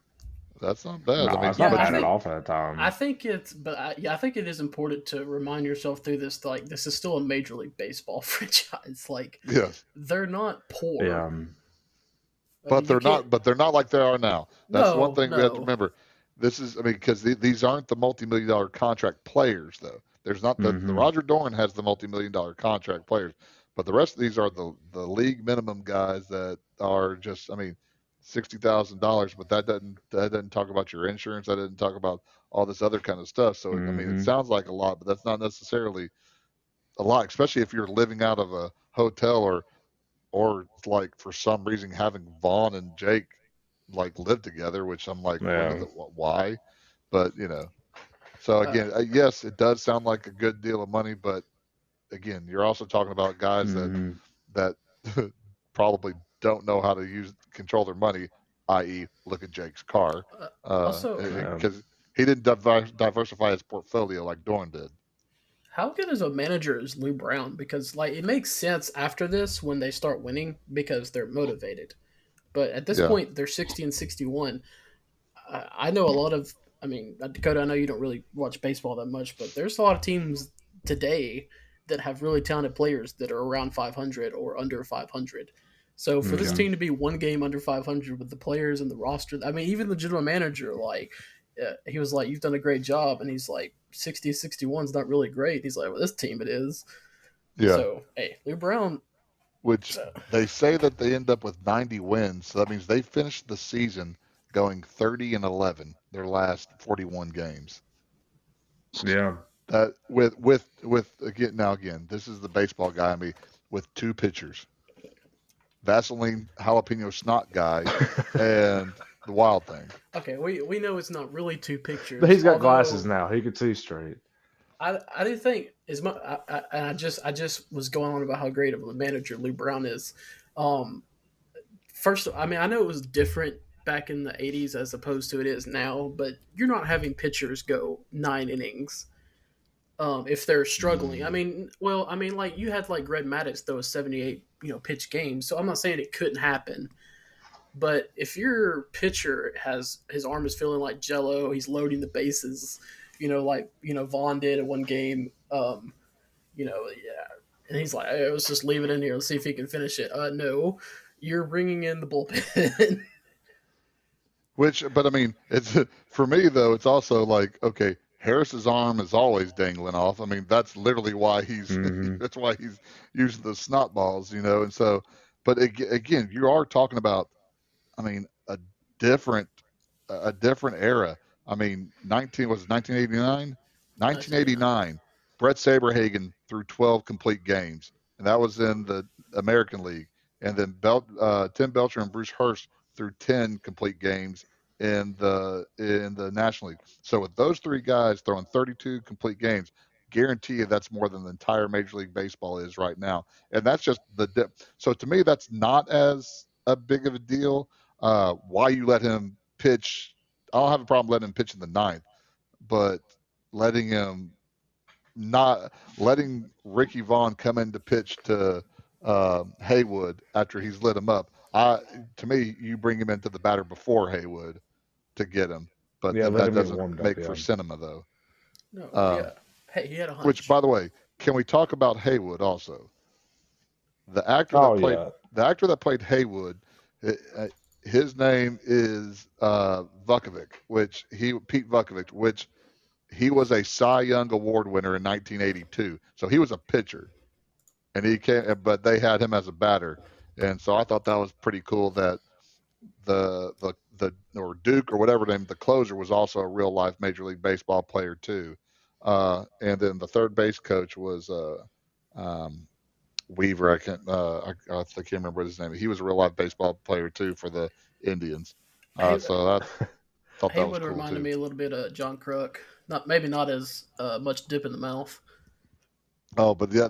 That's not bad. I No, mean, it's not Yeah, but I bad at think all for that I time. think it's, I think it is important to remind yourself through this. Like, this is still a Major League Baseball franchise. Like, yes, they're not poor. Yeah. I mean, you can't. but they're not like they are now. That's one No, thing we have to no. remember. This is, I mean, because these aren't the multi-million-dollar contract players, though. There's not the hmm Roger Dorn has the multi-million-dollar contract players, but the rest of these are the league minimum guys that are just, I mean, $60,000. But that doesn't talk about your insurance. That doesn't talk about all this other kind of stuff. So I mean, it hmm sounds like a lot, but that's not necessarily a lot, especially if you're living out of a hotel or like for some reason having Vaughn and Jake like live together, which I'm like, Yeah. why? But so Uh, again, yes, it does sound like a good deal of money, but again, you're also talking about guys hmm that probably don't know how to control their money, i.e., look at Jake's car, uh, also, Yeah. because he didn't diversify his portfolio like Dorn did. how good is a manager as Lou Brown? Because like it makes sense after this when they start winning because they're motivated. But at this Yeah, point, they're 60-61. I know a lot of. I mean, Dakota, I know you don't really watch baseball that much, but there's a lot of teams today that have really talented players that are around 500 or under 500. So for this hmm team to be one game under 500 with the players and the roster, I mean, even the general manager, like, he was like, "You've done a great job," and he's like, 60-61 is not really great. He's like, "Well, this team it is." yeah. So hey, Lou Brown. Which Uh, they say that they end up with 90 wins. So that means they finished the season going 30-11 their last 41 games. Yeah. That with again, this is the baseball guy in me with two pitchers, Vaseline jalapeno snot guy, and the Wild Thing. okay, we know it's not really two But pictures, he's got glasses although now. He could see straight. I do think as much. I just was going on about how great of a manager Lou Brown is. Um, First, I mean, I know it was different back in the '80s as opposed to it is now, but you're not having pitchers go 9 innings if they're struggling. I Mm, mean, well, I mean, like you had like Red Maddox throw a 78 pitch game, so I'm not saying it couldn't happen. But if your pitcher has his arm is feeling like Jello, he's loading the bases, like Vaughn did in one game. Yeah, and he's like, hey, let's just leave it in here. Let's see if he can finish it. No, you're bringing in the bullpen. but I mean, it's for me though. It's also like, okay, Harris's arm is always dangling off. I mean, that's literally why he's hmm that's why he's using the snot balls, And so, but again, you are talking about, I mean, different a different era. I mean, 19 was it 1989? Nice, 89. 1989. Brett Saberhagen through 12 complete games, and that was in the American League. And then Tim Belcher and Bruce Hurst through 10 complete games in the National League. So with those three guys throwing 32 complete games, guarantee you that's more than the entire Major League Baseball is right now. And that's just the dip. So to me, that's not as a big of a deal. Why you let him pitch? I don't have a problem letting him pitch in the ninth, but letting Ricky Vaughn come in to pitch to Haywood after he's lit him up. To me, you bring him into the batter before Haywood to get him, but Yeah, then let that him get doesn't warmed make up, for yeah. cinema though. No, Um, yeah. Hey, he had a hunch. Which, by the way, can we talk about Haywood also? The actor Oh, that played Haywood, his name is Pete Vukovic, which he was a Cy Young Award winner in 1982. So he was a pitcher, and but they had him as a batter, and so I thought that was pretty cool that the or Duke or whatever name, the closer, was also a real life Major League Baseball player too. And then the third base coach was Weaver. I can't remember his name. He was a real life baseball player too for the Indians. So I thought that was Haywood cool reminded too. me a little bit of John Kruk. Not as much dip in the mouth. Oh, but yeah,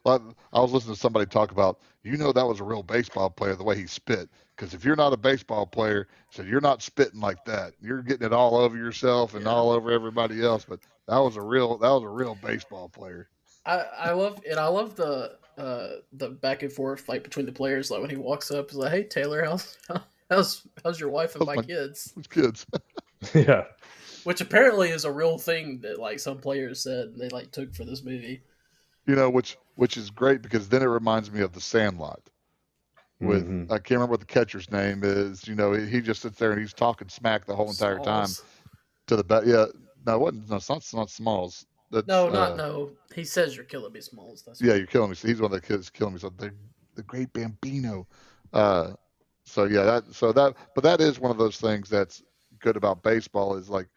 I was listening to somebody talk about, that was a real baseball player the way he spit. Because if you're not a baseball player, so you're not spitting like that. You're getting it all over yourself and all over everybody else. But that was a real baseball player. I love the back and forth like between the players. Like when he walks up, he's like, "Hey Taylor, how's your wife and my kids?" Kids. Yeah. Which apparently is a real thing that like some players said they like took for this movie. Which is great because then it reminds me of The Sandlot. I can't remember what the catcher's name is. He just sits there and he's talking smack the whole entire time to the bat. Yeah, no, it wasn't. No, it's not Smalls. That's, no. He says you're killing me, Smalls. You're killing me. So he's one of the kids killing me. So the great Bambino. But that is one of those things that's good about baseball is like,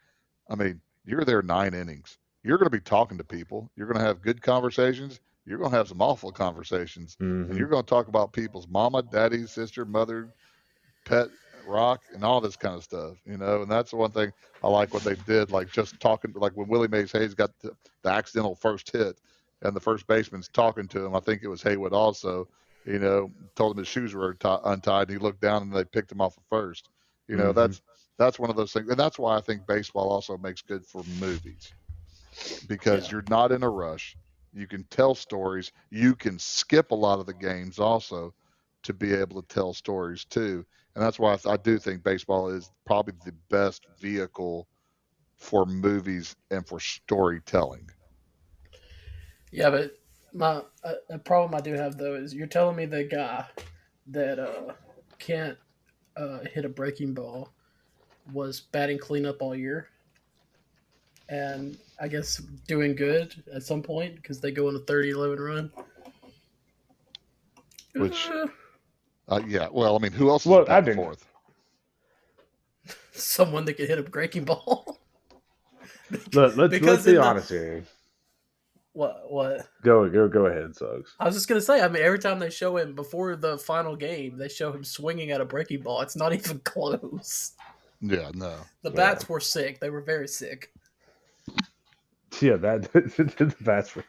I mean, you're there 9 innings. You're going to be talking to people. You're going to have good conversations. You're going to have some awful conversations, and you're going to talk about people's mama, daddy, sister, mother, pet, rock, and all this kind of stuff, And that's the one thing I like what they did, like just talking, like when Willie Mays Hayes got the accidental first hit, and the first baseman's talking to him. I think it was Haywood also. Told him his shoes were untied, and he looked down, and they picked him off at first. That's one of those things, and that's why I think baseball also makes good for movies because you're not in a rush. You can tell stories. You can skip a lot of the games also to be able to tell stories too. And that's why I do think baseball is probably the best vehicle for movies and for storytelling. Yeah, but a problem I do have though is you're telling me the guy that can't hit a breaking ball was batting cleanup all year, and I guess doing good at some point because they go on a 30-11 run. Which, yeah. Well, I mean, who else is batting fourth? Someone that can hit a breaking ball. Let's be honest here. What? Go ahead, Suggs. I was just gonna say. I mean, every time they show him before the final game, they show him swinging at a breaking ball. It's not even close. Yeah, no. The bats were sick. They were very sick. Yeah, the bats were.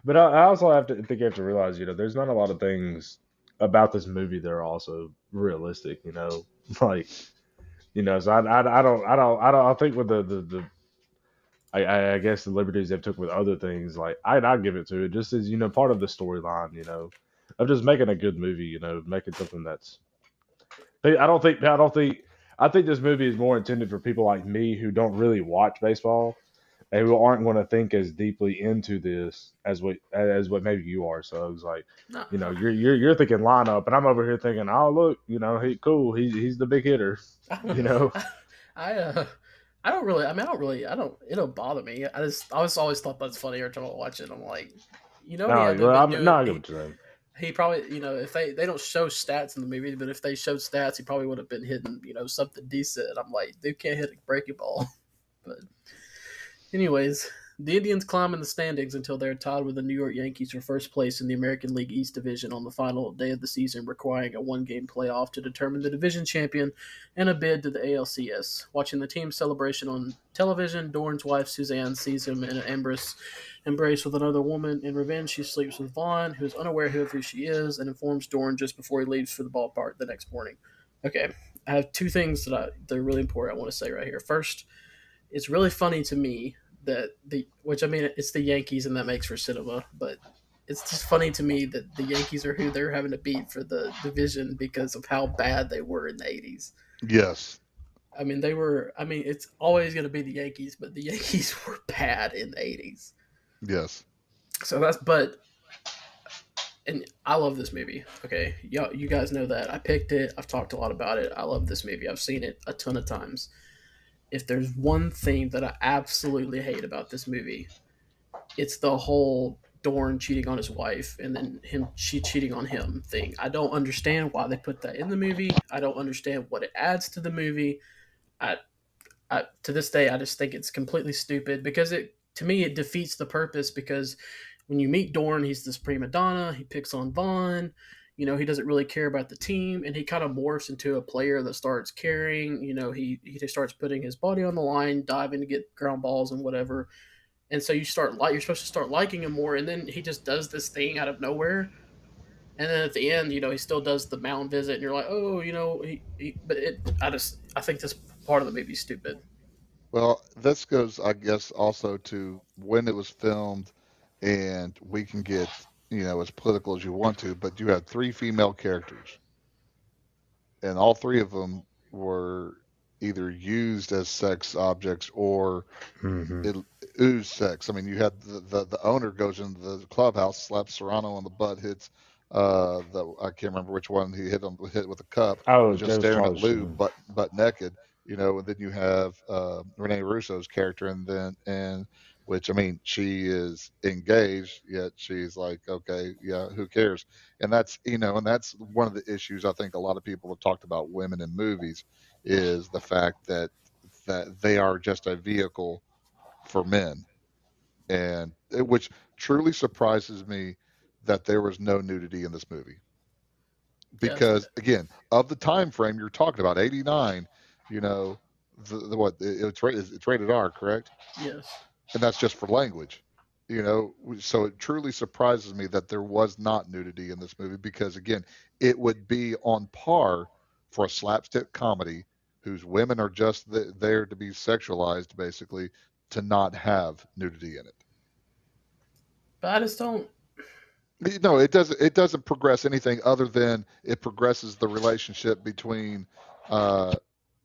But I also think you have to realize, there's not a lot of things about this movie that are also realistic. Like, so I think with I guess the liberties they've took with other things, like I give it to it just as part of the storyline, of just making a good movie, making something that's. I think this movie is more intended for people like me who don't really watch baseball and who aren't going to think as deeply into this as what maybe you are. So it's like, you're thinking lineup, and I'm over here thinking, oh look, he's the big hitter, I don't really. I mean, it don't bother me. I was always thought that's funny every time I watch it. I'm like, he probably, if they don't show stats in the movie, but if they showed stats, he probably would have been hitting, something decent. I'm like, dude can't hit a breaking ball. But anyways, The Indians climb in the standings until they're tied with the New York Yankees for first place in the American League East Division on the final day of the season, requiring a one-game playoff to determine the division champion and a bid to the ALCS. Watching the team's celebration on television, Dorn's wife Suzanne sees him in an embrace with another woman. In revenge, she sleeps with Vaughn, who is unaware of who she is, and informs Dorn just before he leaves for the ballpark the next morning. Okay, I have two things that are really important I want to say right here. First, it's really funny to me that which I mean it's the Yankees and that makes for cinema, but it's just funny to me that the Yankees are who they're having to beat for the division because of how bad they were in the 80s. Yes. I mean they were. I mean it's always going to be the Yankees, but the Yankees were bad in the 80s. Yes. So that's but. And I love this movie. Okay, you guys know that I picked it. I've talked a lot about it. I love this movie. I've seen it a ton of times. If there's one thing that I absolutely hate about this movie, it's the whole Dorn cheating on his wife and then she cheating on him thing. I don't understand why they put that in the movie. I don't understand what it adds to the movie. I, to this day, I just think it's completely stupid because to me it defeats the purpose. Because when you meet Dorn, he's this prima donna. He picks on Vaughn. He doesn't really care about the team, and he kind of morphs into a player that starts caring. He starts putting his body on the line, diving to get ground balls and whatever. And so you're supposed to start liking him more, and then he just does this thing out of nowhere. And then at the end, he still does the mound visit, and you're like, oh, but I think this part of the movie's stupid. Well, this goes, I guess, also to when it was filmed, and we can get, as political as you want to, but you had three female characters, and all three of them were either used as sex objects or Mm-hmm. it oozed sex. I mean, you had the owner goes into the clubhouse, slaps Serrano on the butt, hits I can't remember which one he hit with a cup, Oh, was just Joe's staring at Charlie Lou Sheen. butt naked, and then you have Rene Russo's character, and which, I mean, she is engaged, yet she's like, okay, yeah, who cares? And that's one of the issues I think a lot of people have talked about women in movies, is the fact that they are just a vehicle for men, and which truly surprises me that there was no nudity in this movie, Yeah, because again, of the time frame you're talking about, 89, you know the what it's rated R, correct? yes. And that's just for language, so it truly surprises me that there was not nudity in this movie, because again, it would be on par for a slapstick comedy whose women are just there to be sexualized, basically, to not have nudity in it. But I just don't. No, it doesn't progress anything other than it progresses the relationship between uh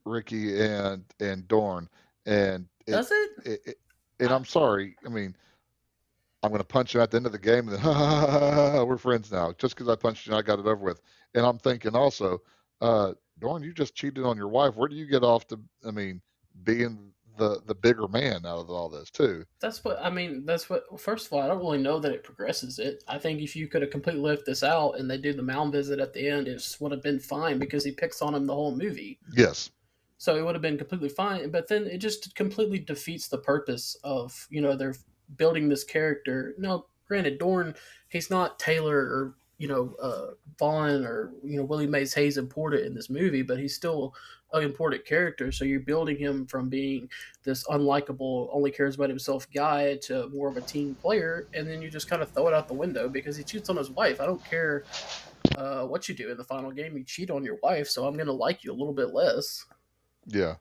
Ricky and Dorn, and Does it? it and I, I'm sorry, I mean, I'm going to punch you at the end of the game, and then we're friends now. Just because I punched you, I got it over with. And I'm thinking also, Dorn, you just cheated on your wife. Where do you get off to? I mean, being the bigger man out of all this too. that's what I mean. That's what. First of all, I don't really know that it progresses it. I think if you could have completely left this out and they do the mound visit at the end, it just would have been fine because he picks on him the whole movie. Yes. So it would have been completely fine. But then it just completely defeats the purpose of they're building this character. No, granted, Dorn, he's not Taylor or Vaughn or Willie Mays Hayes important in this movie, but he's still an important character. So you're building him from being this unlikable, only cares about himself guy to more of a team player, and then you just kind of throw it out the window because he cheats on his wife. I don't care what you do in the final game. You cheat on your wife, so I'm going to like you a little bit less. Yeah.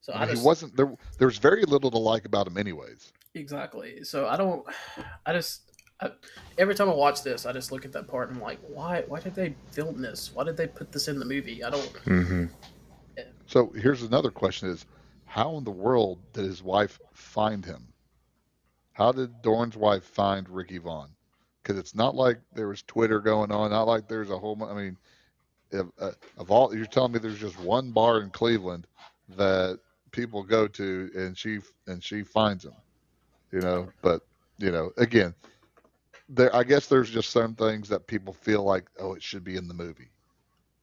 So I I mean, he just wasn't there. There's very little to like about him, anyways. exactly. So I don't. I just. Every time I watch this, I just look at that part and I'm like, why? Why did they film this? Why did they put this in the movie? I don't. Mm-hmm. So here's another question: is how in the world did his wife find him? How did Dorn's wife find Ricky Vaughn? Because it's not like there was Twitter going on. Not like there's a whole. I mean, of all, you're telling me there's just one bar in Cleveland that people go to, and she finds him. But again, I guess there's just some things that people feel like, oh, it should be in the movie.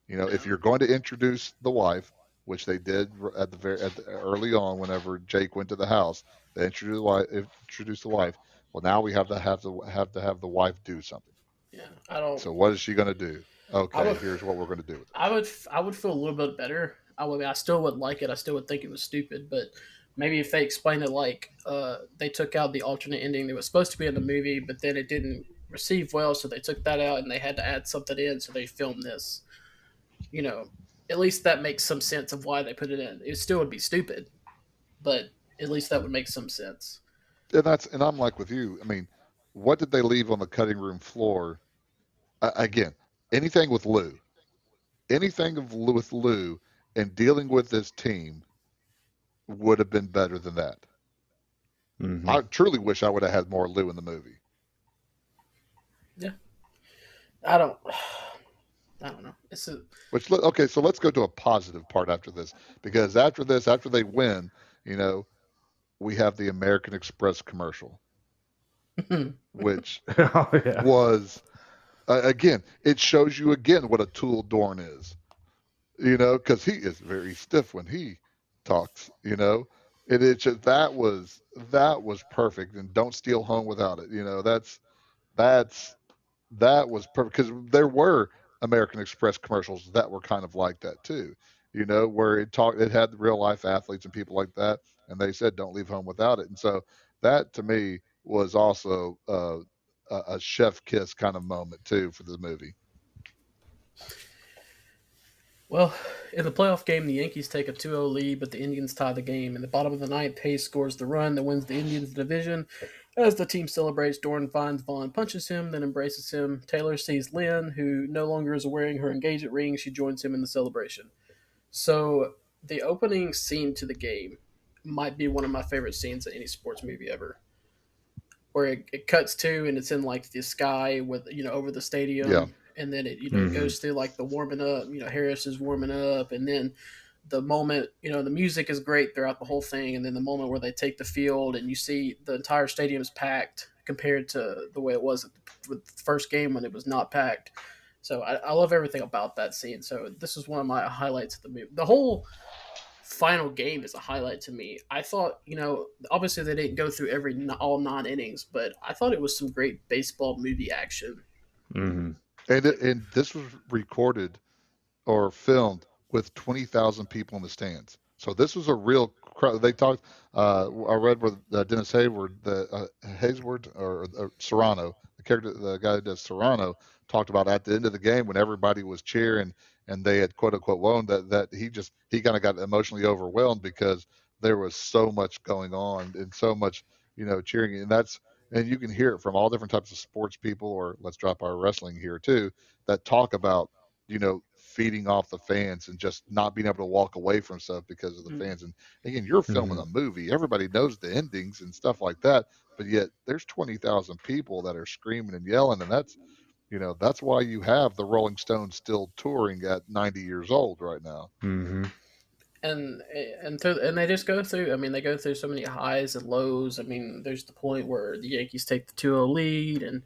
If you're going to introduce the wife, which they did at the early on, whenever Jake went to the house, They introduce the wife. Well, now we have the wife do something. Yeah, I don't. So what is she going to do? I Okay, would. here's what we're going to do with it. I would feel a little bit better. I still wouldn't like it. I still would think it was stupid. But maybe if they explain it like they took out the alternate ending that was supposed to be in the movie, but then it didn't receive well, so they took that out and they had to add something in, so they filmed this. You know, at least that makes some sense of why they put it in. It still would be stupid, but at least that would make some sense. And I'm like with you. I mean, what did they leave on the cutting room floor? Again, anything with Lou, with Lou, and dealing with this team would have been better than that. Mm-hmm. I truly wish I would have had more Lou in the movie. Yeah, I don't. I don't know. It's a Okay, so let's go to a positive part after this, because after they win, you know, we have the American Express commercial, which Oh yeah. was again, it shows you again what a tool Dorn is, because he is very stiff when he talks, and that was perfect. And don't steal home without it. That's that was perfect, because there were American Express commercials that were kind of like that too, where it had real life athletes and people like that, and they said don't leave home without it. And so that to me was also a chef kiss kind of moment too for the movie. Well, in the playoff game, the Yankees take a 2-0 lead, but the Indians tie the game. In the bottom of the ninth, Hayes scores the run that wins the Indians division. As the team celebrates, Doran finds Vaughn, punches him, then embraces him. Taylor sees Lynn, who no longer is wearing her engagement ring. She joins him in the celebration. So, the opening scene to the game might be one of my favorite scenes in any sports movie ever. Where it cuts to and it's in like the sky with over the Yeah. stadium, and then it Mm-hmm. goes through like the warming up. Harris is warming up, and then the moment the music is great throughout the whole thing, and then the moment where they take the field and you see the entire stadium is packed compared to the way it was with the first game when it was not packed. So I love everything about that scene. So this is one of my highlights of the movie. The whole final game is a highlight to me. I thought, obviously they didn't go through all 9 innings, but I thought it was some great baseball movie action. Mm-hmm. And this was recorded or filmed with 20,000 people in the stands. So this was a real crowd. They talked. I read where Dennis Hayward, Haysword or Serrano, the guy that does Serrano, talked about at the end of the game when everybody was cheering and they had quote unquote won, that he kind of got emotionally overwhelmed because there was so much going on and so much cheering, and you can hear it from all different types of sports people, or let's drop our wrestling here too, that talk about feeding off the fans and just not being able to walk away from stuff because of the Mm. fans. And again, you're filming Mm-hmm. a movie. Everybody knows the endings and stuff like that, but yet there's 20,000 people that are screaming and yelling, and that's why you have the Rolling Stones still touring at 90 years old right now. Mm-hmm. And they just go through. I mean, they go through so many highs and lows. I mean, there's the point where the Yankees take the 2-0 lead, and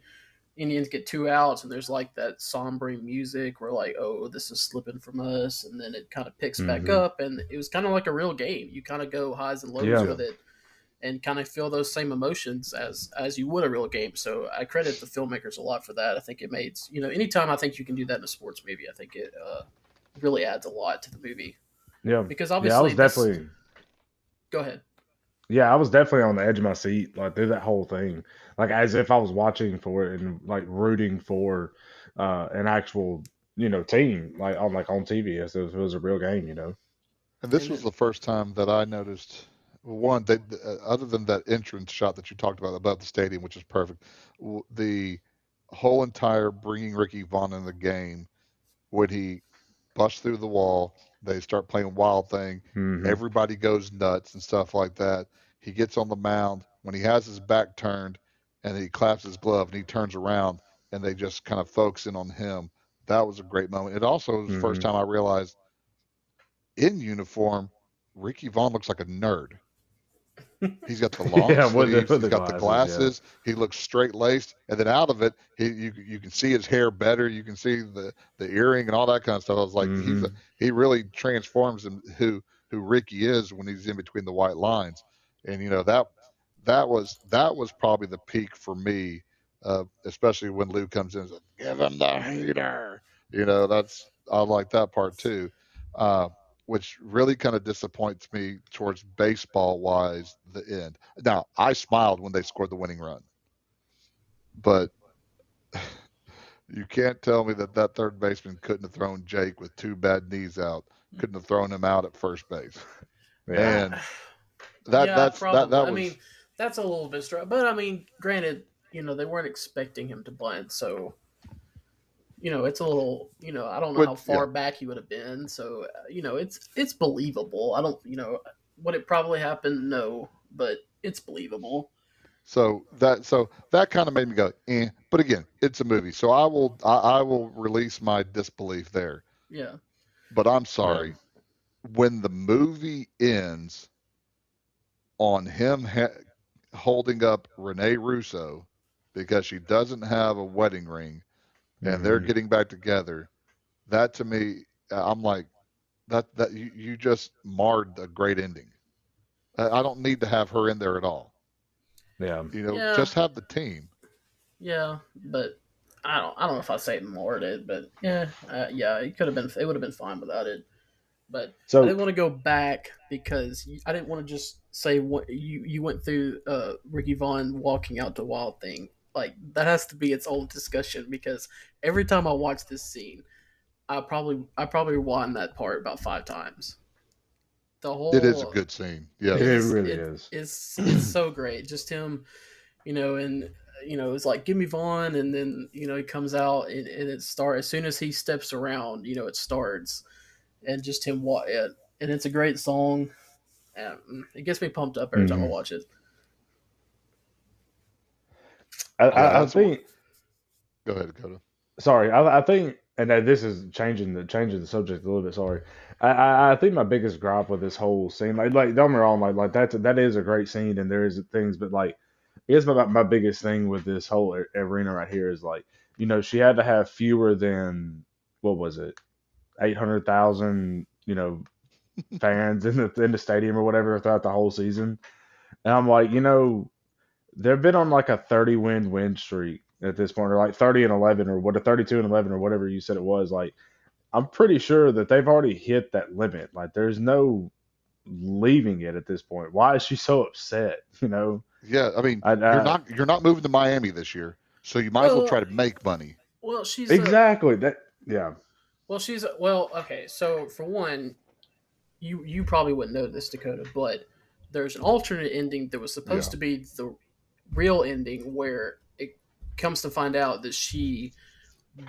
Indians get 2 outs, and there's like that somber music where like, oh, this is slipping from us, and then it kind of picks back Mm-hmm. up, and it was kind of like a real game. You kind of go highs and lows Yeah. with it, and kind of feel those same emotions as you would a real game. So I credit the filmmakers a lot for that. I think it made anytime I think you can do that in a sports movie, I think it really adds a lot to the movie Yeah. because Yeah. I obviously was this. definitely. Go ahead. Yeah, I was definitely on the edge of my seat, like through that whole thing, like as if I was watching for it and like rooting for an actual, team, like on TV as if it was a real game. And this And was then the first time that I noticed one, they, other than that entrance shot that you talked about above the stadium, which is perfect, the whole entire bringing Ricky Vaughn in the game when he busts through the wall, they start playing Wild Thing, Mm-hmm. everybody goes nuts and stuff like that. He gets on the mound when he has his back turned and he claps his glove and he turns around and they just kind of focus in on him. That was a great moment. It also was the first Mm-hmm. time I realized in uniform, Ricky Vaughn looks like a nerd. He's got the long Yeah, with the sleeves. with He's the got the glasses. Yeah. glasses. He looks straight laced, and then out of it, you can see his hair better. You can see the earring and all that kind of stuff. I was like, Mm-hmm. he really transforms him who Ricky is when he's in between the white lines, and that was probably the peak for me, especially when Lou comes in and says, "Give him the heater." I like that part too, which really kind of disappoints me towards baseball wise. The end. Now I smiled when they scored the winning run, but you can't tell me that third baseman couldn't have thrown Jake with two bad knees out, couldn't have thrown him out at first base. Yeah. Man, Yeah, probably. that I was mean, that's a little bit strong, but I mean, granted, they weren't expecting him to bunt, so it's a little, I don't know how yeah. far back he would have been, so it's believable. I don't, would it probably happen? No, but it's believable. So that kind of made me go, eh. But again, it's a movie, so I will release my disbelief there. Yeah. But I'm Yeah. sorry, when the movie ends on him holding up Renee Russo because she doesn't have a wedding ring and they're Mhm. getting back together, that to me, I'm like, that you just marred a great ending. I don't need to have her in there at all. Yeah. Yeah. Just have the team. Yeah, but I don't know if I say more it, but yeah, it could have been, it would have been fine without it. But I So didn't want to go back because I didn't want to just say what you went through. Ricky Vaughn walking out to Wild thing, like that has to be its own discussion because every time I watch this scene, I probably rewind that part about 5 times. The It is a whole good scene. it Yes. really it is. it's so great. Just him, and it's like give me Vaughn, and then he comes out and it starts as soon as he steps around. It starts, and just him and it's a great song. It gets me pumped up every time I Mhm. watch it. Yeah, I that's what. think. Go ahead, Dakota. Sorry, I think, and this is changing the subject a little bit. Sorry, I think my biggest gripe with this whole scene, like don't get me wrong, like that is a great scene, and there is things, but like, I guess my biggest thing with this whole arena right here is like, she had to have fewer than what was it, 800,000, fans in the stadium or whatever throughout the whole season, and I'm like, they've been on like a 30 win streak at this point, or like 30 and 11, or what, a 32 and 11, or whatever you said it was. Like, I'm pretty sure that they've already hit that limit. Like, there's no leaving it at this point. Why is she so upset? Yeah, I mean, I, you're not moving to Miami this year, so you might as well Well, try to make money. well, she's exactly that. Yeah. okay. So for one, you probably wouldn't know this, Dakota, but there's an alternate ending that was supposed Yeah. to be the real ending where it comes to find out that she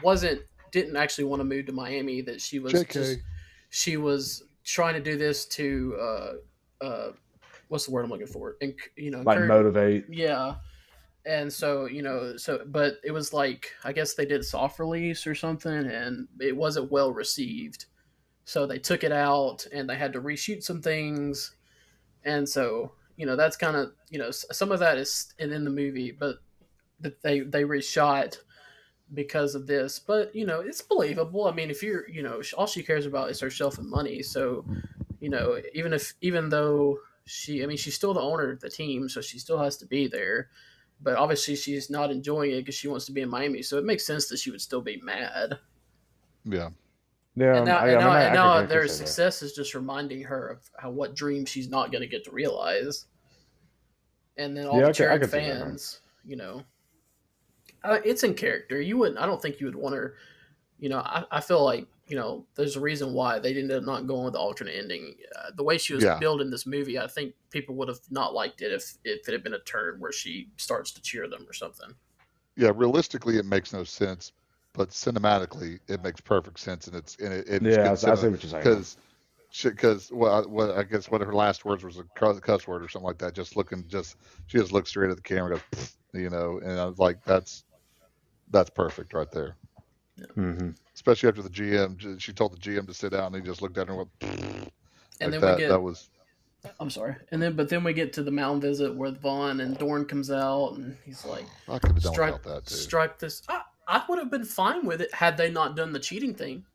wasn't didn't actually want to move to Miami. That JK. she was trying to do this to what's the word I'm looking for? And Like motivate. yeah. And so but it was like I guess they did soft release or something, and it wasn't well received. So they took it out, and they had to reshoot some things, and so that's kind of some of that is in the movie, but that they reshot because of this. But it's believable. I mean, if you're all she cares about is herself and money. So even though she's still the owner of the team, so she still has to be there. But obviously she's not enjoying it because she wants to be in Miami. So it makes sense that she would still be mad. Yeah. Yeah. And now, I mean, I could their say that. success is just reminding her of what dream she's not going to get to realize. And then all Yeah, the I cheering could see that, man. fans, it's in character. You wouldn't. I don't think you would want her. I feel like there's a reason why they ended up not going with the alternate ending. The way she was Yeah. built in this movie, I think people would have not liked it if it had been a turn where she starts to cheer them or something. Yeah. Realistically, it makes no sense, but cinematically, it makes perfect sense, and it's Yeah, good I see cinema what you're saying. Man. because what I guess one of her last words was a cuss word or something like that. She just looks straight at the camera, and goes, and I was like, that's perfect right there. Mm-hmm. Especially after the GM, she told the GM to sit down, and he just looked at her and went, And like then we that. get That was I'm sorry. But then we get to the mound visit where Vaughn and Dorn comes out, and he's like, I could have done "Strike, without that too. strike this." I would have been fine with it had they not done the cheating thing,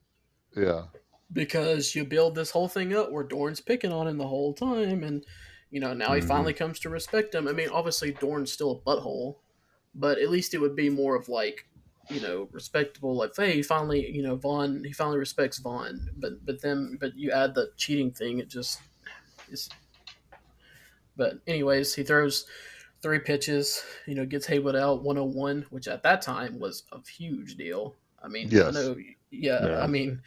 Yeah. because you build this whole thing up where Dorn's picking on him the whole time, and Now he finally comes to respect him. I mean, obviously Dorn's still a butthole, but at least it would be more of like, respectable. Like, hey, Vaughn, he finally respects Vaughn. But you add the cheating thing, it just is. But anyways, he throws 3 pitches. Gets Haywood out 101, which at that time was a huge deal. I mean, Yes. I know, yeah. I mean,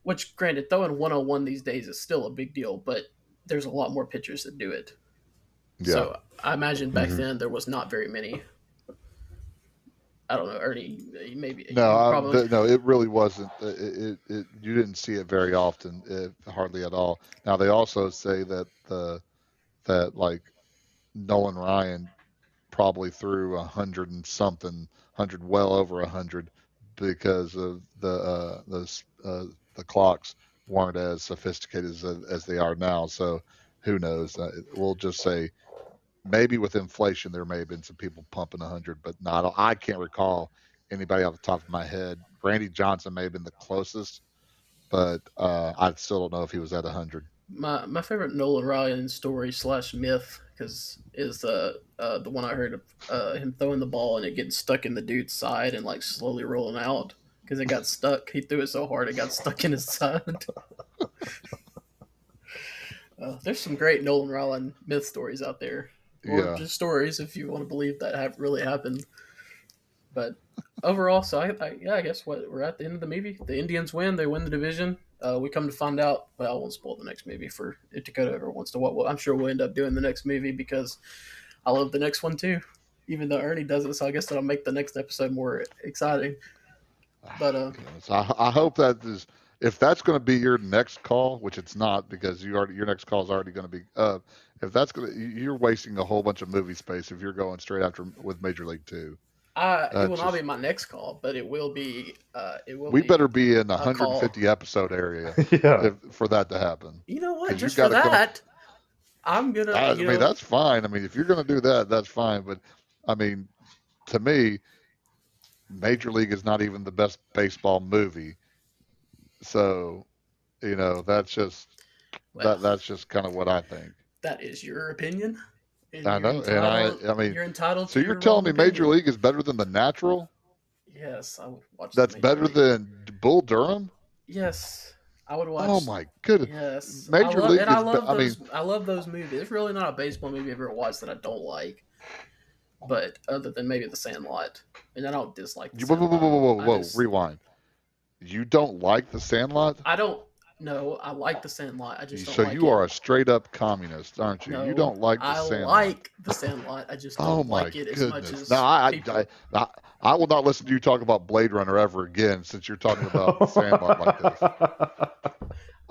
which granted, throwing 101 these days is still a big deal, but there's a lot more pitchers that do it. Yeah. So I imagine back then there was not very many. I don't know, Ernie. Maybe no, it really wasn't. You didn't see it very often, hardly at all. Now they also say that like Nolan Ryan probably threw 100 and something, well over 100, because of the clocks weren't as sophisticated as they are now. So who knows? We'll just say maybe with inflation there may have been some people pumping 100, but not. I can't recall anybody off the top of my head. Randy Johnson may have been the closest, but I still don't know if he was at 100. My favorite Nolan Ryan story / myth is the one I heard of him throwing the ball and it getting stuck in the dude's side and like slowly rolling out because it got stuck. He threw it so hard it got stuck in his side. There's some great Nolan Ryan myth stories out there, or just stories if you want to believe that have really happened. But overall, so I guess we're at the end of the movie. The Indians win. They win the division. We come to find out. Well, I won't spoil the next movie for if Dakota ever wants to. I'm sure we'll end up doing the next movie because I love the next one too. Even though Ernie doesn't, so I guess that'll make the next episode more exciting. But I hope that is. If that's going to be your next call, which it's not because your next call is already going to be. If that's going to, you're wasting a whole bunch of movie space if you're going straight after with Major League 2. It will not be my next call, but it will be. We better be in the 150 episode area for that to happen. You know what? Just for that, I'm gonna. I mean, that's fine. I mean, if you're gonna do that, that's fine. But I mean, to me, Major League is not even the best baseball movie. So, that's just that's just kind of what I think. That is your opinion. I know, and I mean, you're entitled. So you're telling me Major League is better than The Natural? Yes, I would watch. That's better than Bull Durham? Yes, I would watch. Oh my goodness! Yes, Major League. And I love those movies. There's really not a baseball movie I've ever watched that I don't like, but other than maybe The Sandlot, and I don't dislike. Whoa! Rewind. You don't like The Sandlot? I don't. No, I like The Sandlot. I just don't so like you it. are a straight up communist, aren't you? No, you don't like The Sandlot. I like The Sandlot. I just don't like it as much as people. I will not listen to you talk about Blade Runner ever again since you're talking about The Sandlot like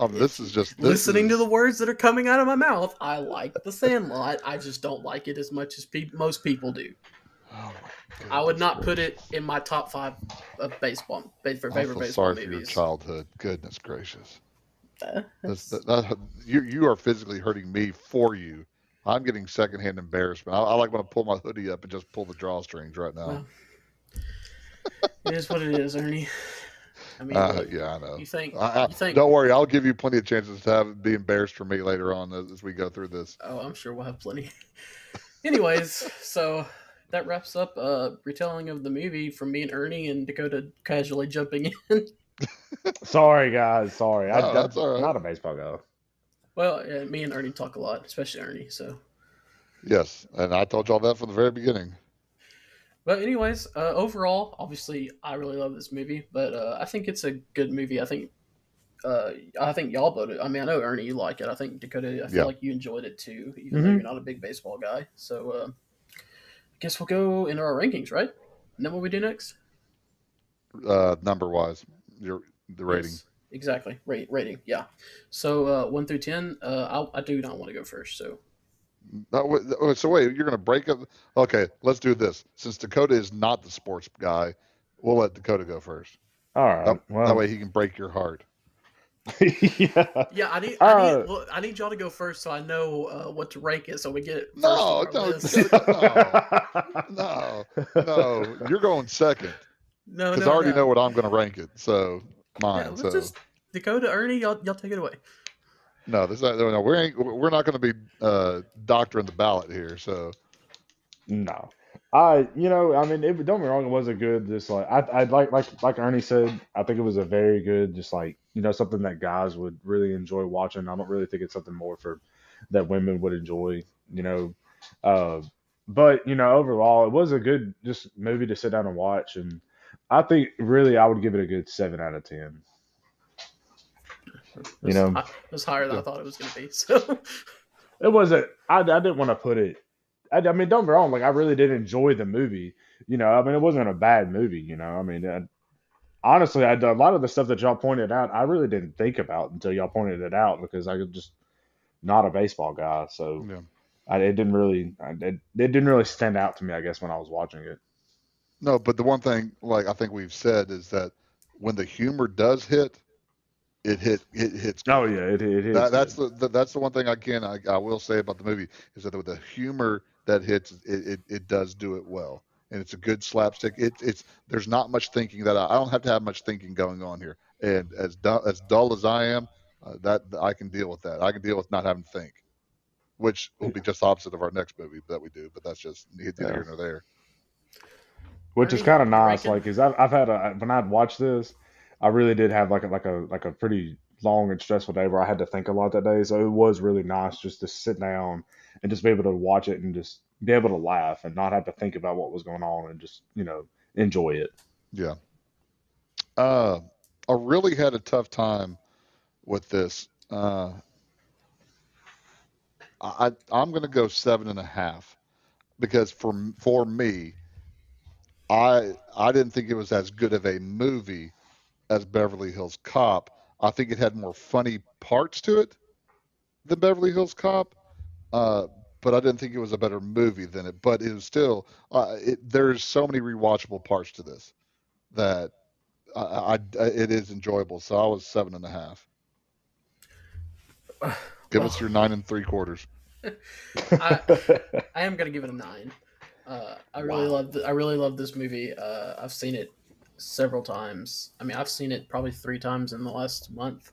this. This is just listening to the words that are coming out of my mouth. I like The Sandlot. I just don't like it as much as most people do. Oh I would not put it in my top 5 of favorite baseball movies. Sorry for your childhood. Goodness gracious. You are physically hurting me for you. I'm getting secondhand embarrassment. I like when I pull my hoodie up and just pull the drawstrings right now. Well, it is what it is, Ernie. I mean, yeah, I know. You think? Don't worry, I'll give you plenty of chances to have it be embarrassed for me later on as we go through this. Oh, I'm sure we'll have plenty. Anyways, so that wraps up retelling of the movie from me and Ernie and Dakota casually jumping in. Sorry, guys. Sorry. No, that's all right. Not a baseball guy. Well, yeah, me and Ernie talk a lot, especially Ernie. So. Yes, and I told y'all that from the very beginning. But anyways, overall, obviously, I really love this movie. But I think it's a good movie. I think y'all voted. I mean, I know Ernie, you like it. I think Dakota, I feel like you enjoyed it too, even though you're not a big baseball guy. So I guess we'll go into our rankings, right? And then what we do next? Number wise. The rating. Yes, exactly. Rating, yeah. So 1 through 10, I do not want to go first. So so wait, you're going to break up? Okay, let's do this. Since Dakota is not the sports guy, we'll let Dakota go first. All right. That way he can break your heart. Yeah, I need y'all to go first so I know what to rank it so we get it first. No. You're going second. No, because I already know what I'm going to rank it. So mine. Dakota, Ernie, y'all take it away. No, no, we're not going to be doctoring the ballot here. So No, I mean, don't get me wrong, it was a good, just like I like Ernie said, I think it was a very good, just like something that guys would really enjoy watching. I don't really think it's something more for that women would enjoy, you know, uh, but overall, it was a good just movie to sit down and watch, and I think really I would give it a good 7 out of 10. You know, It was higher than I yeah, thought it was going to be. So it wasn't. I didn't want to put it. I mean, don't get me wrong. Like, I really did enjoy the movie. I mean, it wasn't a bad movie. I mean, honestly, a lot of the stuff that y'all pointed out, I really didn't think about until y'all pointed it out because I was just not a baseball guy. So yeah. it didn't really stand out to me. I guess when I was watching it. No, but the one thing, like I think we've said, is that when the humor does hit, it hits Oh good. yeah, it is That's good. that's the one thing I will say about the movie is that with the humor that hits, it does do it well, and it's a good slapstick. It's there's not much thinking that I don't have to have much thinking going on here, and as dull as I am, that I can deal with that. I can deal with not having to think, which will be just opposite of our next movie that we do, but that's just neither Yeah. here nor there. Which is Ernie, kind of your nice. ranking? Like, cause I've had when I'd watched this, I really did have like a pretty long and stressful day where I had to think a lot that day. So it was really nice just to sit down and just be able to watch it and just be able to laugh and not have to think about what was going on and just enjoy it. Yeah. Uh, I really had a tough time with this. I'm going to go 7.5 because for me, I didn't think it was as good of a movie as Beverly Hills Cop. I think it had more funny parts to it than Beverly Hills Cop. Uh, but I didn't think it was a better movie than it. But it was still, there's so many rewatchable parts to this that it is enjoyable. So I was 7.5. Give Well, us your 9 3/4. I I am going to give it a 9. Wow. I really love this movie. I've seen it several times. I mean, I've seen it probably 3 times in the last month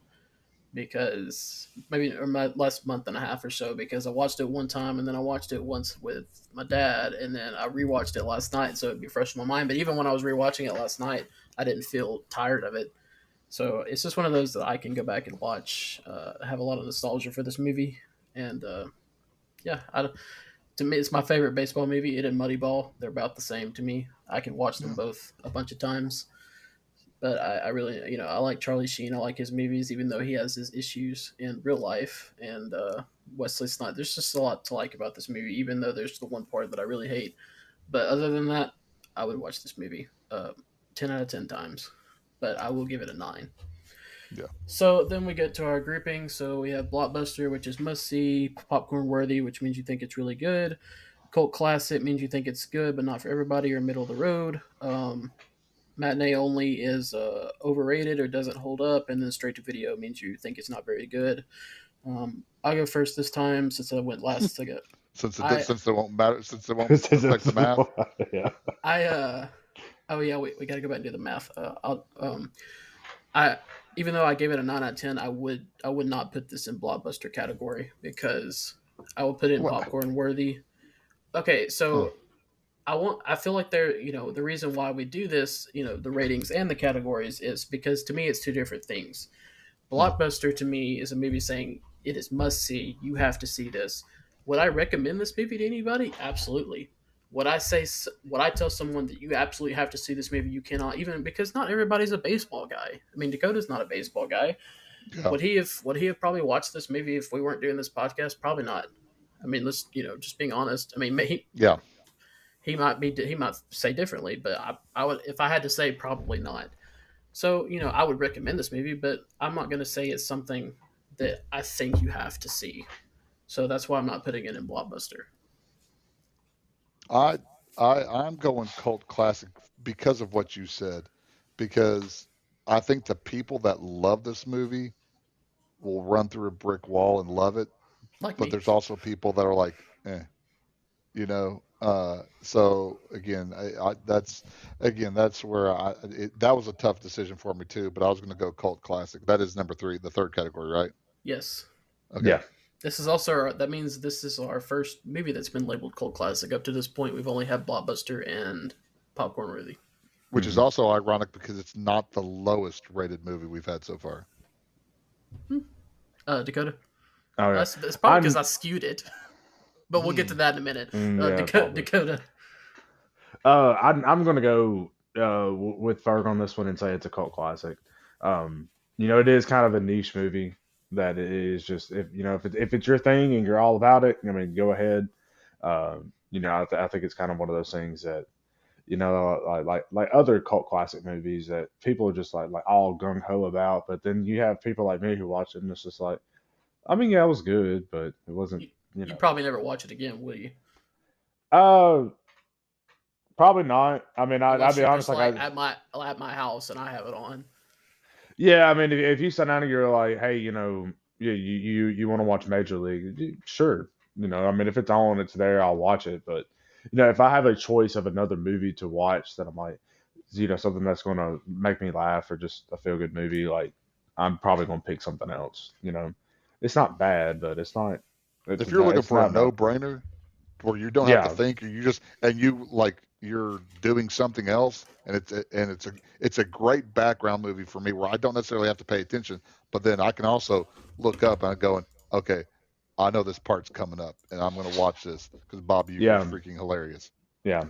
because maybe or my last month and a half or so because I watched it one time and then I watched it once with my dad and then I rewatched it last night so it'd be fresh in my mind. But even when I was rewatching it last night, I didn't feel tired of it. So it's just one of those that I can go back and watch. I have a lot of nostalgia for this movie, and yeah, to me, it's my favorite baseball movie. It and Moneyball, they're about the same to me. I can watch them Yeah. both a bunch of times. But I really, I like Charlie Sheen. I like his movies, even though he has his issues in real life. And Wesley Snipes. There's just a lot to like about this movie, even though there's the one part that I really hate. But other than that, I would watch this movie 10 out of 10 times. But I will give it a 9. Yeah. So then we get to our grouping. So we have Blockbuster, which is must see, popcorn worthy, which means you think it's really good. Cult classic means you think it's good, but not for everybody, or middle of the road. Matinee only is overrated or doesn't hold up, and then straight to video means you think it's not very good. I'll go first this time since I went last. I Since it won't matter, since it won't affect the math. Yeah. I oh yeah, we got to go back and do the math. I even though I gave it a 9 out of 10, I would not put this in blockbuster category because I would put it in What? popcorn worthy. Okay, Huh. so I feel like the reason why we do this, the ratings and the categories is because to me it's two different things. Hmm. Blockbuster to me is a movie saying it is must see. You have to see this. Would I recommend this movie to anybody? Absolutely. Would I tell someone that you absolutely have to see this movie? You cannot even because not everybody's a baseball guy. I mean, Dakota's not a baseball guy. Yeah. Would he have probably watched this movie if we weren't doing this podcast? Probably not. I mean, let's just being honest. I mean, Yeah. he might say differently, but I would if I had to say probably not. So I would recommend this movie, but I'm not going to say it's something that I think you have to see. So that's why I'm not putting it in Blockbuster. I I'm going cult classic because of what you said. Because I think the people that love this movie will run through a brick wall and love it. Like But me. there's also people that are like, So again, that's where that was a tough decision for me too. But I was going to go cult classic. That is number 3, the third category, right? Yes. Okay. Yeah. This is also that means this is our first movie that's been labeled cult classic. Up to this point, we've only had Blockbuster and Popcorn Worthy. Which is also ironic because it's not the lowest rated movie we've had so far. Dakota. Oh yeah. That's probably because I skewed it. But we'll get to that in a minute. Dakota. I'm gonna go with Ferg on this one and say it's a cult classic. It is kind of a niche movie that is just if it's your thing and you're all about it, I mean, go ahead. I think it's kind of one of those things that like other cult classic movies that people are just like all gung ho about, but then you have people like me who watch it and it's just like, I mean, yeah, it was good, but it wasn't. You probably never watch it again, will you? Probably not. I mean, I'll be honest. At my house, and I have it on. Yeah, I mean, if you sit down and you're like, hey, you want to watch Major League, sure. I mean, if it's on, it's there, I'll watch it. But if I have a choice of another movie to watch that I'm like, something that's going to make me laugh or just a feel good movie, like I'm probably going to pick something else. It's not bad, but it's not. If you're looking for a no-brainer where you don't have to think, you're doing something else, and it's a great background movie for me where I don't necessarily have to pay attention, but then I can also look up and I'm going, okay, I know this part's coming up, and I'm going to watch this because Bob, you're freaking hilarious. Yeah.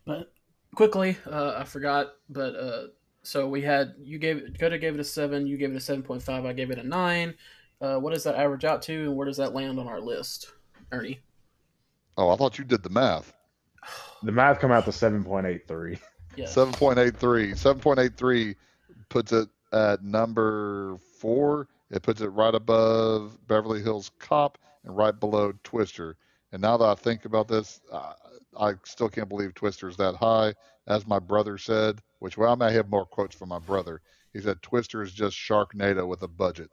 But quickly, I forgot, but so we had Dakota gave it a 7, you gave it a 7.5, I gave it a 9. What does that average out to, and where does that land on our list, Ernie? Oh, I thought you did the math. The math come out to 7.83. Yeah. 7.83. 7.83 puts it at number 4. It puts it right above Beverly Hills Cop and right below Twister. And now that I think about this, I still can't believe Twister's that high. As my brother said, I may have more quotes from my brother. He said, Twister is just Sharknado with a budget.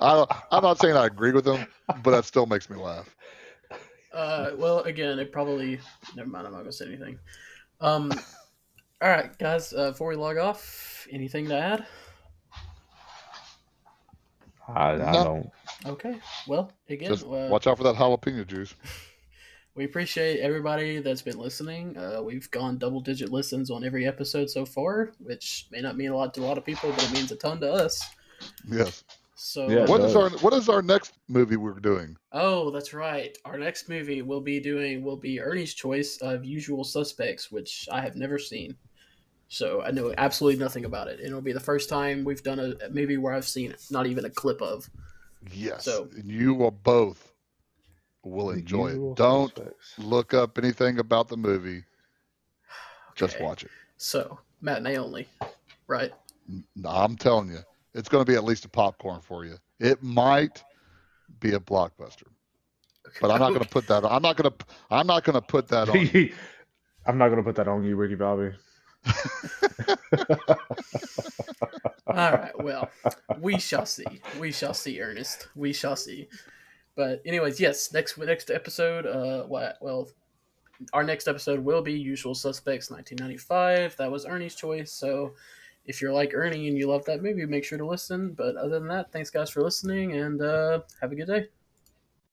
I'm not saying I agree with him, but that still makes me laugh. Well, again, it probably... Never mind, I'm not going to say anything. All right, guys, before we log off, anything to add? I don't. Okay, well, again... Just watch out for that jalapeno juice. We appreciate everybody that's been listening. We've gone double-digit listens on every episode so far, which may not mean a lot to a lot of people, but it means a ton to us. Yes. So, yeah, what is our next movie we're doing? Oh, that's right. Our next movie will be Ernie's choice of Usual Suspects, which I have never seen. So I know absolutely nothing about it. It'll be the first time we've done a movie where I've seen not even a clip of. Yes. So you will both enjoy it. Don't look up anything about the movie. Okay. Just watch it. So, matinee only, right? No, I'm telling you. It's going to be at least a popcorn for you. It might be a blockbuster, but I'm not going to put that. I'm not going to put that on. I'm not going to put that on you, Ricky Bobby. All right. Well, we shall see. We shall see, Ernest. We shall see. But anyways, yes. Next episode. Our next episode will be Usual Suspects 1995. That was Ernie's choice. So, if you're like Ernie and you love that movie, make sure to listen. But other than that, thanks guys for listening, and have a good day.